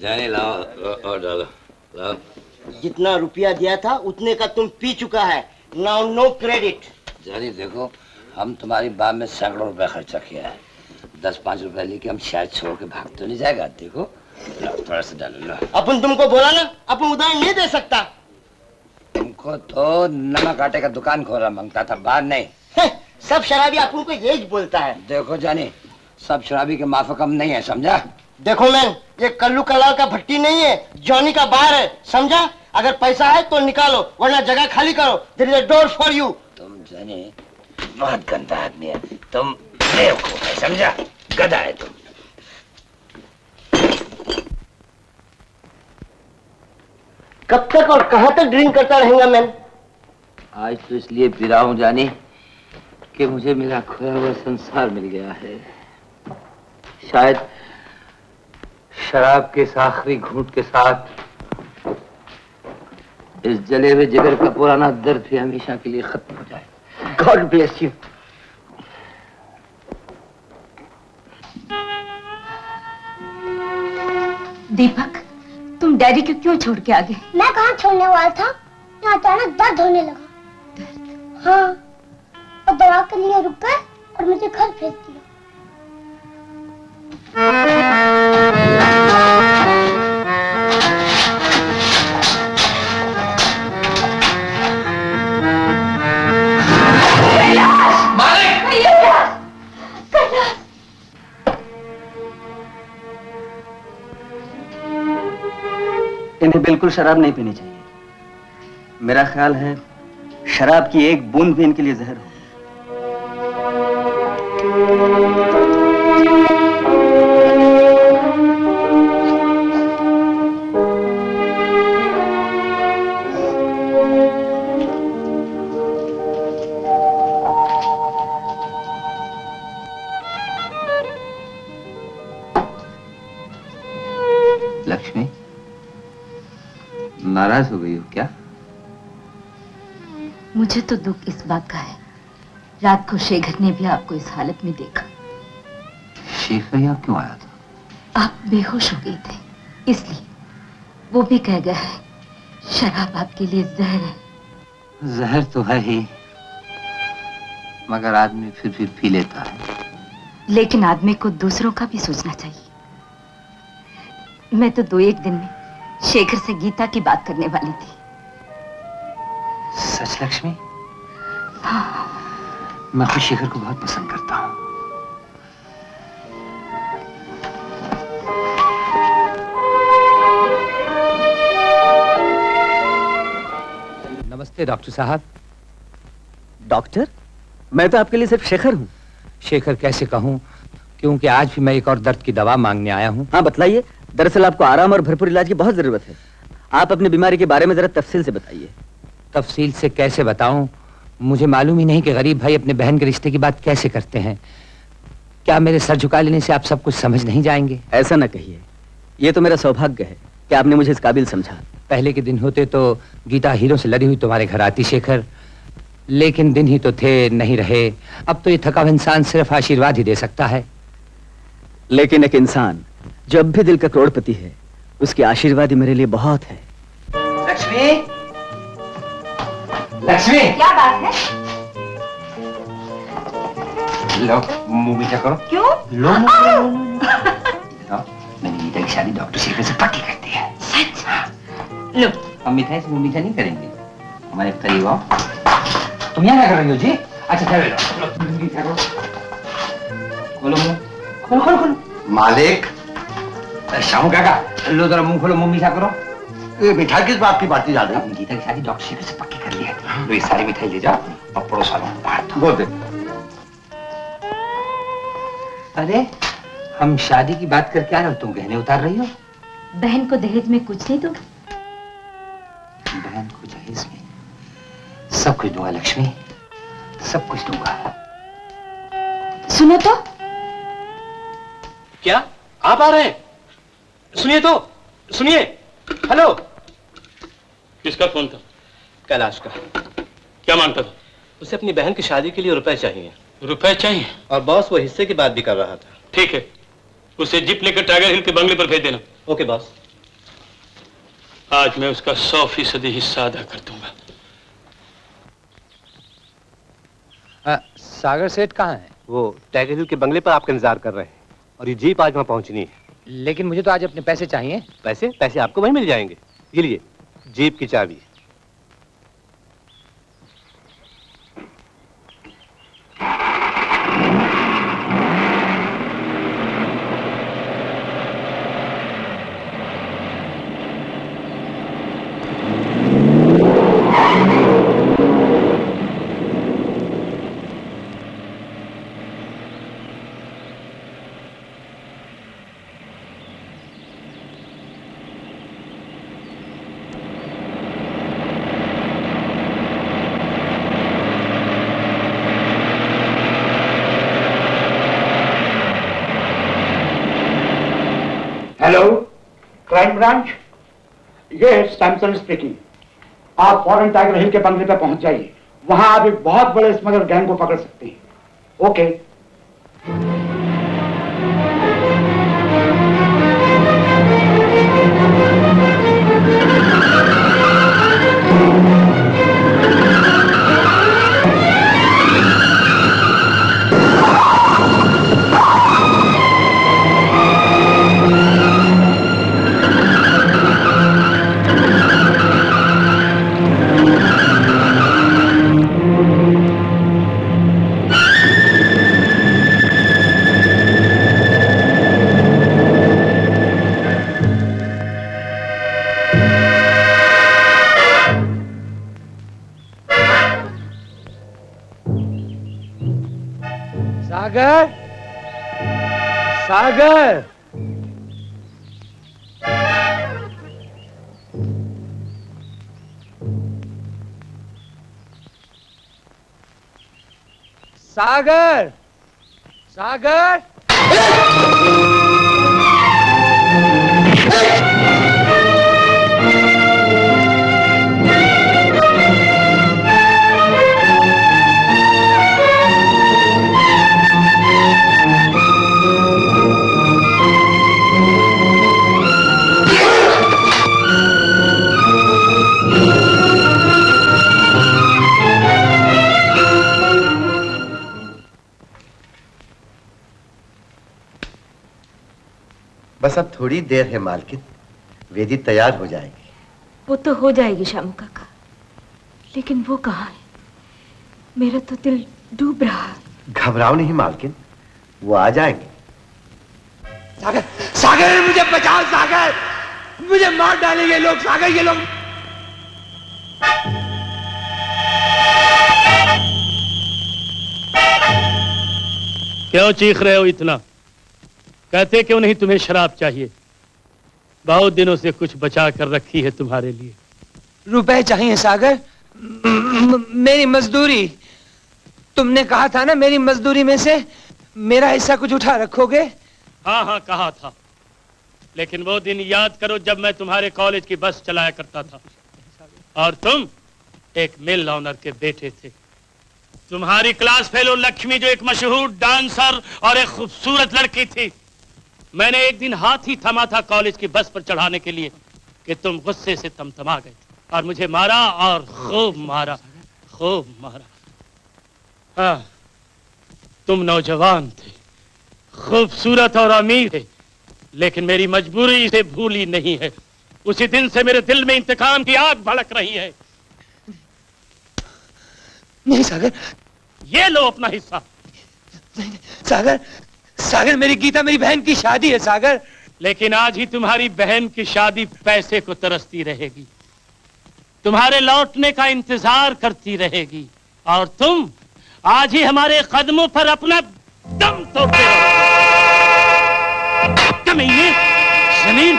जाने लाओ और डालो, लाओ।
जितना रुपया दिया था उतने का तुम पी चुका है। Now no credit.
जानी देखो, हम तुम्हारी बात में सैकड़ों रुपए खर्चा किया है। 10-5 रुपए लेके हम शायद छोड़ के भाग तो नहीं जाएगा। देखो, थोड़ा सा डालो। लो।
अपन तुमको बोला ना, अपन उधार नहीं दे सकता।
तुमको तो नमक आटे का दुकान खोला मांगता था, बाहर नहीं।
सब शराबी अपन को यही बोलता है।
देखो जानी, सब शराबी के माफक हम नहीं है, समझा?
देखो मैन, ये कल्लू कलाल का भट्टी नहीं है, जॉनी का बार है, समझा? अगर पैसा है तो निकालो, वरना जगह खाली करो। There is a door for you.
तुम जानी बहुत गंदा आदमी है, तुम बेवकूफ है, समझा? गधा है तुम।
कब तक और कहां तक ड्रिंक करता रहेगा मैन?
आज तो इसलिए पी रहा हूं जानी कि मुझे मेरा खोया हुआ संसार मिल गया है। शायद
शराब के इस आखिरी घूंट के साथ
इस जले हुए जिगर का पुराना दर्द भी हमेशा के लिए खत्म हो जाए।
God bless you.
दीपक, तुम डैडी को क्यों छोड़ के आ गए?
मैं कहाँ छोड़ने वाला था, यहाँ अचानक दर्द होने लगा। हाँ, और दवा के लिए रुक गए और मुझे घर भेज दिया।
बिल्कुल शराब नहीं पीनी चाहिए। मेरा ख्याल है शराब की एक बूंद भी इनके लिए जहर हो।
लक्ष्मी, नाराज हो गई हो क्या?
मुझे तो दुख इस बात का है, रात को शेखर ने भी आपको इस हालत में देखा।
शेखर यहाँ क्यों आया था?
आप बेहोश हो गए थे, इसलिए वो भी कह गया है शराब आपके लिए जहर है।
जहर तो है ही, मगर आदमी फिर भी पी लेता है।
लेकिन आदमी को दूसरों का भी सोचना चाहिए। मैं तो 2-1 दिन में शेखर से गीता की बात करने वाली थी।
सच लक्ष्मी? हाँ। मैं खुद शेखर को बहुत पसंद करता हूँ। नमस्ते डॉक्टर साहब।
डॉक्टर? मैं तो आपके लिए सिर्फ शेखर हूँ।
शेखर कैसे कहूँ, क्योंकि आज भी मैं एक और दर्द की दवा मांगने आया हूँ।
हाँ बताइए। दरअसल आपको आराम और भरपूर इलाज की बहुत जरूरत है। आप अपनी बीमारी के बारे में जरा तफसील से बताइए।
तफसील से कैसे बताऊं? मुझे मालूम ही नहीं कि गरीब भाई अपने बहन के रिश्ते की बात कैसे करते हैं। क्या मेरे सर झुका लेने से आप सब कुछ समझ नहीं जाएंगे?
ऐसा न कहिए, ये तो मेरा सौभाग्य है कि आपने मुझे इस काबिल समझा।
पहले के दिन होते तो गीता हीरों से लड़ी हुई तुम्हारे घर आती शेखर, लेकिन दिन ही तो थे, नहीं रहे। अब तो ये थका हुआ इंसान सिर्फ आशीर्वाद ही दे सकता है।
लेकिन एक इंसान जो अब भी दिल का करोड़पति है, उसके आशीर्वाद ही मेरे लिए बहुत है।
लक्ष्मी, लक्ष्मी,
क्या बात है?
लो मुंह मीठा करो।
क्यों?
लो मैंने गीता की शादी डॉक्टर शेखर से पक्की कर दी है।
सच? लो।
हम मिठाई से मुंह मीठा नहीं करेंगे। हमारे करीब आओ। तुम यहाँ क्या कर रही हो जी? अच्छा चलो मीठा करो। खोलो मुंह, खोलो खोलो खोलो। मालिक, शाहू काका, लो जरा मुंह खोलो, मुंह मीठा करो।
ये मिठाई किस बात की बात जा रही है?
गीता की शादी डॉक्टर शेखर से पक्की कर ली है। लो ये सारी मिठाई ले जाओ और पड़ोस वालों को बांट दो।
बोल दे।
अरे हम शादी की बात करके आ रहे हो, तुम गहने उतार रही हो?
बहन को दहेज में कुछ नहीं दो।
बहन को दहेज में सब कुछ दूंगा लक्ष्मी, सब कुछ दूंगा।
सुनो तो।
क्या आप आ रहे हैं? सुनिए तो, सुनिए। हेलो। किसका फोन था?
कैलाश का।
क्या मांगता था?
उसे अपनी बहन की शादी के लिए रुपए चाहिए।
रुपए चाहिए?
और बॉस वो हिस्से की बात भी कर रहा था।
ठीक है, उसे जीप लेकर टाइगर हिल के बंगले पर भेज देना।
Okay boss.
आज मैं उसका 100% हिस्सा अदा कर दूंगा।
सागर सेठ कहाँ है?
वो टाइगर हिल के बंगले पर आपका इंतजार कर रहे हैं और ये जीप आज वहां पहुंचनी है।
लेकिन मुझे तो आज अपने पैसे चाहिए।
पैसे? पैसे आपको वहीं मिल जाएंगे। ये लिए जीप की चाबी।
हेलो, क्राइम ब्रांच, ये है सैमसन स्पीकिंग। आप फौरन टाइगर हिल के बंगले पे पहुंच जाइए। वहां आप एक बहुत बड़े स्मगलर गैंग को पकड़ सकते हैं। ओके।
सागर, सागर, सागर, सागर।
बस अब थोड़ी देर है मालकिन, वेदी तैयार हो जाएगी।
वो तो हो जाएगी शामू काका, लेकिन वो कहाँ है? मेरा तो दिल डूब रहा है।
घबराओ नहीं मालकिन, वो आ जाएंगे।
सागर, सागर मुझे बचाओ सागर, मुझे मार डालेंगे लोग सागर, ये लोग।
क्यों चीख रहे हो इतना? कहते क्यों नहीं तुम्हें शराब चाहिए? बहुत दिनों से कुछ बचा कर रखी है तुम्हारे लिए।
रुपए चाहिए सागर, मेरी मजदूरी। तुमने कहा था ना मेरी मजदूरी में से मेरा हिस्सा कुछ उठा रखोगे।
हाँ हाँ कहा था, लेकिन वो दिन याद करो जब मैं तुम्हारे कॉलेज की बस चलाया करता था और तुम एक मिल ऑनर के बेटे थे। तुम्हारी क्लास फेलो लक्ष्मी जो एक मशहूर डांसर और एक खूबसूरत लड़की थी, मैंने एक दिन हाथ ही थमा था कॉलेज की बस पर चढ़ाने के लिए कि तुम गुस्से से तमतमा गए और मुझे मारा और खूब मारा, खूब मारा। हाँ, तुम नौजवान थे, खूबसूरत और अमीर थे, लेकिन मेरी मजबूरी इसे भूली नहीं है। उसी दिन से मेरे दिल में इंतकाम की आग भड़क रही है।
नहीं सागर,
ये लो अपना हिस्सा।
सागर, सागर मेरी गीता मेरी बहन की शादी है सागर।
लेकिन आज ही तुम्हारी बहन की शादी पैसे को तरसती रहेगी, तुम्हारे लौटने का इंतजार करती रहेगी, और तुम आज ही हमारे कदमों पर अपना दम तोड़ते रहो। कमीने, जमीन।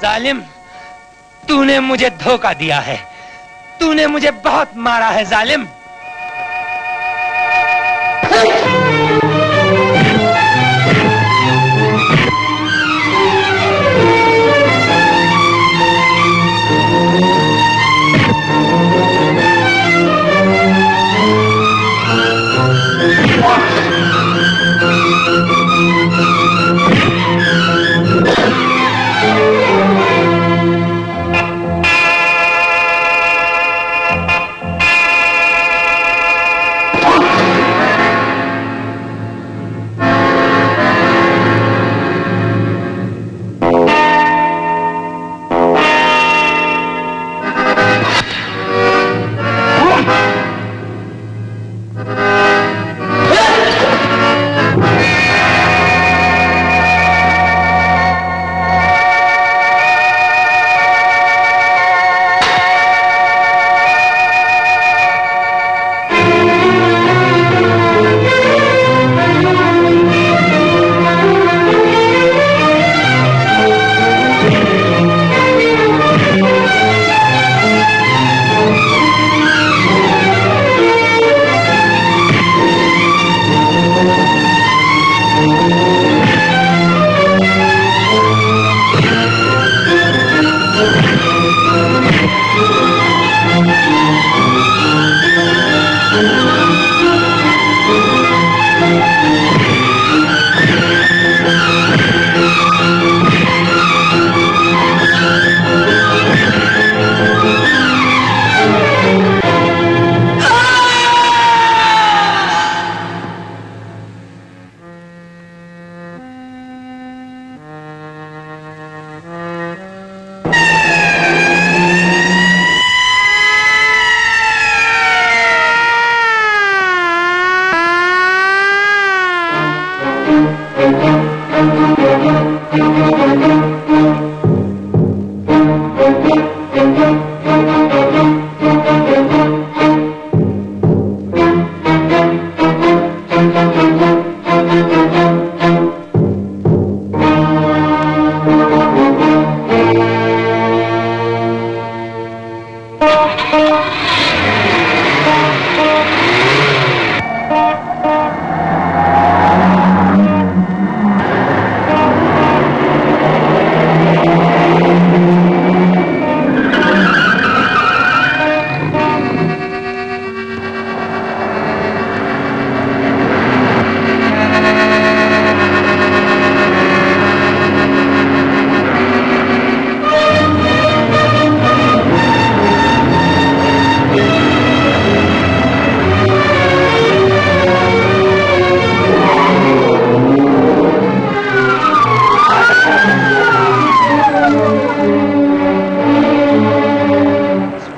जालिम, तूने मुझे धोखा दिया है, तूने मुझे बहुत मारा है जालिम।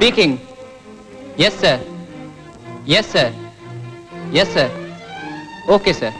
Speaking. Yes, sir. Yes, sir. Yes, sir. Okay, sir.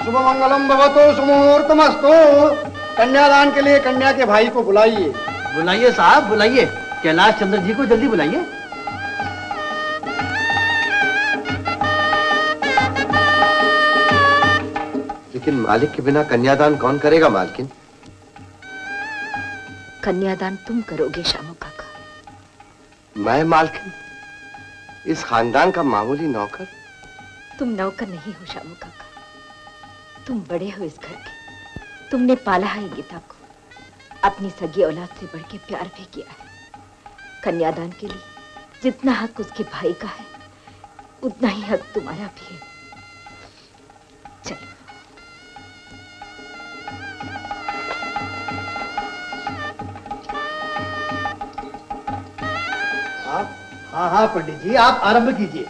शुभमंगलम भवतो सुमुहूर्तमस्तु। कन्यादान के लिए कन्या के भाई को बुलाइए।
बुलाइए साहब, बुलाइए। कैलाश चंद्र जी को जल्दी बुलाइए।
लेकिन मालिक के बिना कन्यादान कौन करेगा मालकिन?
कन्यादान तुम करोगे शामू काका।
मैं मालकिन? इस खानदान का मामूली नौकर?
तुम नौकर नहीं हो शामू काका, तुम बड़े हो इस घर के। तुमने पाला है गीता को, अपनी सगी औलाद से बढ़ के प्यार भी किया है। कन्यादान के लिए जितना हक उसके भाई का है, उतना ही हक तुम्हारा भी है। चलो।
हाँ हाँ पंडित जी, आप आरंभ कीजिए।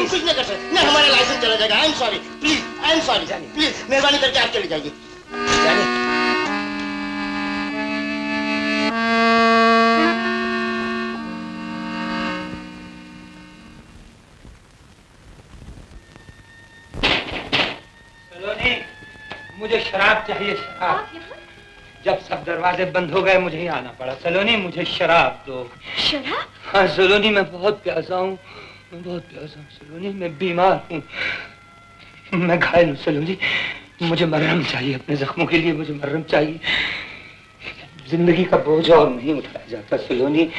कुछ नहीं कर सकते, नहीं हमारा लाइसेंस चला जाएगा। I am sorry, please, I am sorry, please मेहरबानी करके आप चले जाइए।
सलोनी, मुझे शराब चाहिए, शराब। जब सब दरवाजे बंद हो गए मुझे ही आना पड़ा। सलोनी मुझे शराब दो।
शराब?
हाँ सलोनी, मैं बहुत प्यासा हूँ, मैं बहुत प्यासा हूँ सलोनी, मैं बीमार हूँ, मैं घायल हूँ सलोनी, मुझे मरहम चाहिए, अपने जख्मों के लिए मुझे मरहम चाहिए। जिंदगी का बोझ और नहीं उठाया जाता सलोनी,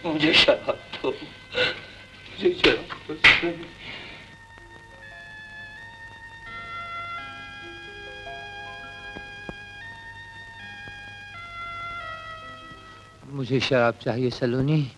मुझे शराब दो, मुझे शराब दो सलोनी। मुझे शराब चाहिए सलोनी।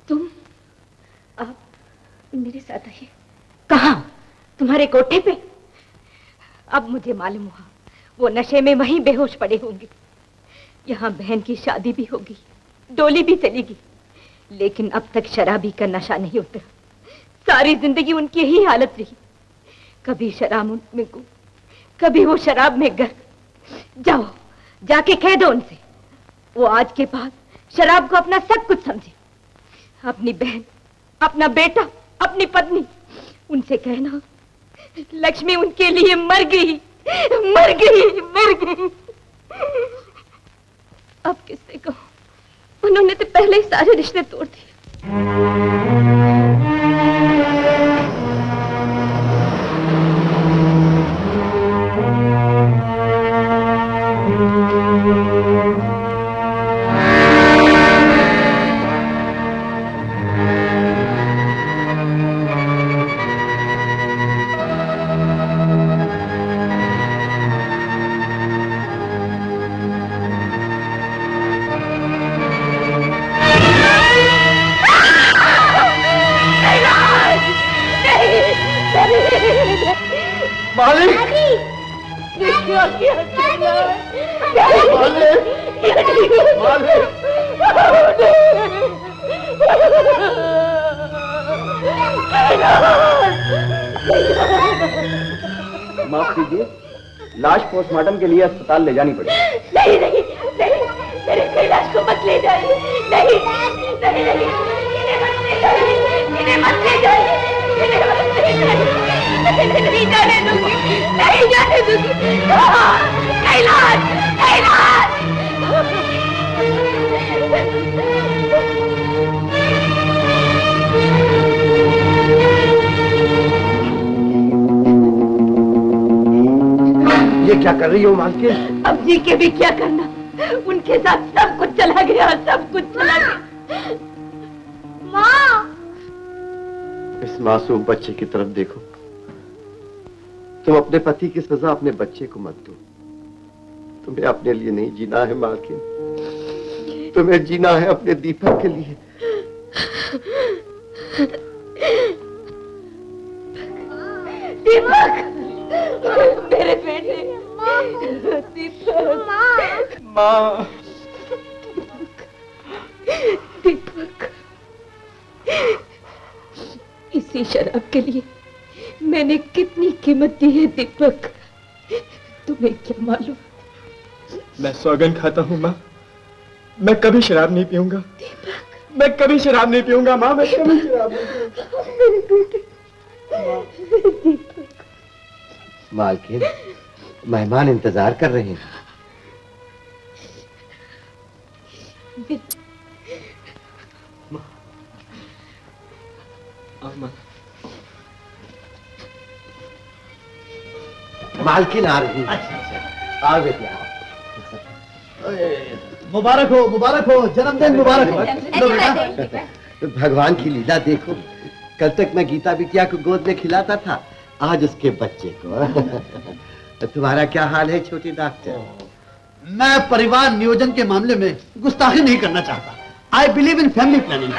तुम आप मेरे साथ आइए। कहाँ? तुम्हारे कोठे पे? अब मुझे मालूम हुआ वो नशे में वहीं बेहोश पड़े होंगे। यहाँ बहन की शादी भी होगी, डोली भी चलेगी, लेकिन अब तक शराबी का नशा नहीं उतरा। सारी जिंदगी उनकी यही हालत रही, कभी शराब में गुम, कभी वो शराब में गर्क। जाओ जाके कह दो उनसे वो आज के बाद शराब को अपना सब कुछ समझे। अपनी बहन, अपना बेटा, अपनी पत्नी, उनसे कहना लक्ष्मी उनके लिए मर गई, मर गई, मर गई। अब किससे कहूं? उन्होंने तो पहले ही सारे रिश्ते तोड़ दिए।
माफ कीजिए, लाश पोस्टमार्टम के लिए अस्पताल ले जानी पड़ेगी।
नहीं नहीं नहीं, मेरे कैलाश को मत ले जाइए। नहीं नहीं नहीं, इन्हें मत ले जाइए, इन्हें मत ले जाइए, इन्हें मत ले जाइए। नहीं जाने दूंगी, नहीं जाने दूंगी। कैलाश, कैलाश।
ये क्या कर रही हो मालकिन?
अब जी के भी क्या करना, उनके साथ सब कुछ चला गया, सब कुछ चला गया।
माँ,
इस मासूम बच्चे की तरफ देखो। तुम अपने पति की सजा अपने बच्चे को मत दो। तुम्हें अपने लिए नहीं जीना है मालकिन, तुम्हें जीना है अपने दीपक के लिए।
दीपक, मेरे बेटे, दीपक,
माँ,
दीपक, इसी शराब के लिए मैंने कितनी कीमत दी है दीपक, तुम्हें क्या मालूम?
मैं सौगंध खाता हूँ माँ, मैं कभी शराब नहीं पीऊंगा। मैं कभी शराब नहीं पीऊंगा माँ, मैं कभी शराब नहीं पीऊंगा।
मेरे बेटे, दीपक।
मालकिन, मेहमान इंतजार कर रहे हैं। मालकिन आ रही है। आ बेटिया।
मुबारक हो, जन्मदिन मुबारक हो। लो बेटा।
भगवान की लीला देखो, कल तक मैं गीता बिटिया को गोद में खिलाता था, आज उसके बच्चे को। तुम्हारा क्या हाल है छोटी डॉक्टर?
मैं परिवार नियोजन के मामले में गुस्ताखी नहीं करना चाहता। I believe in family planning.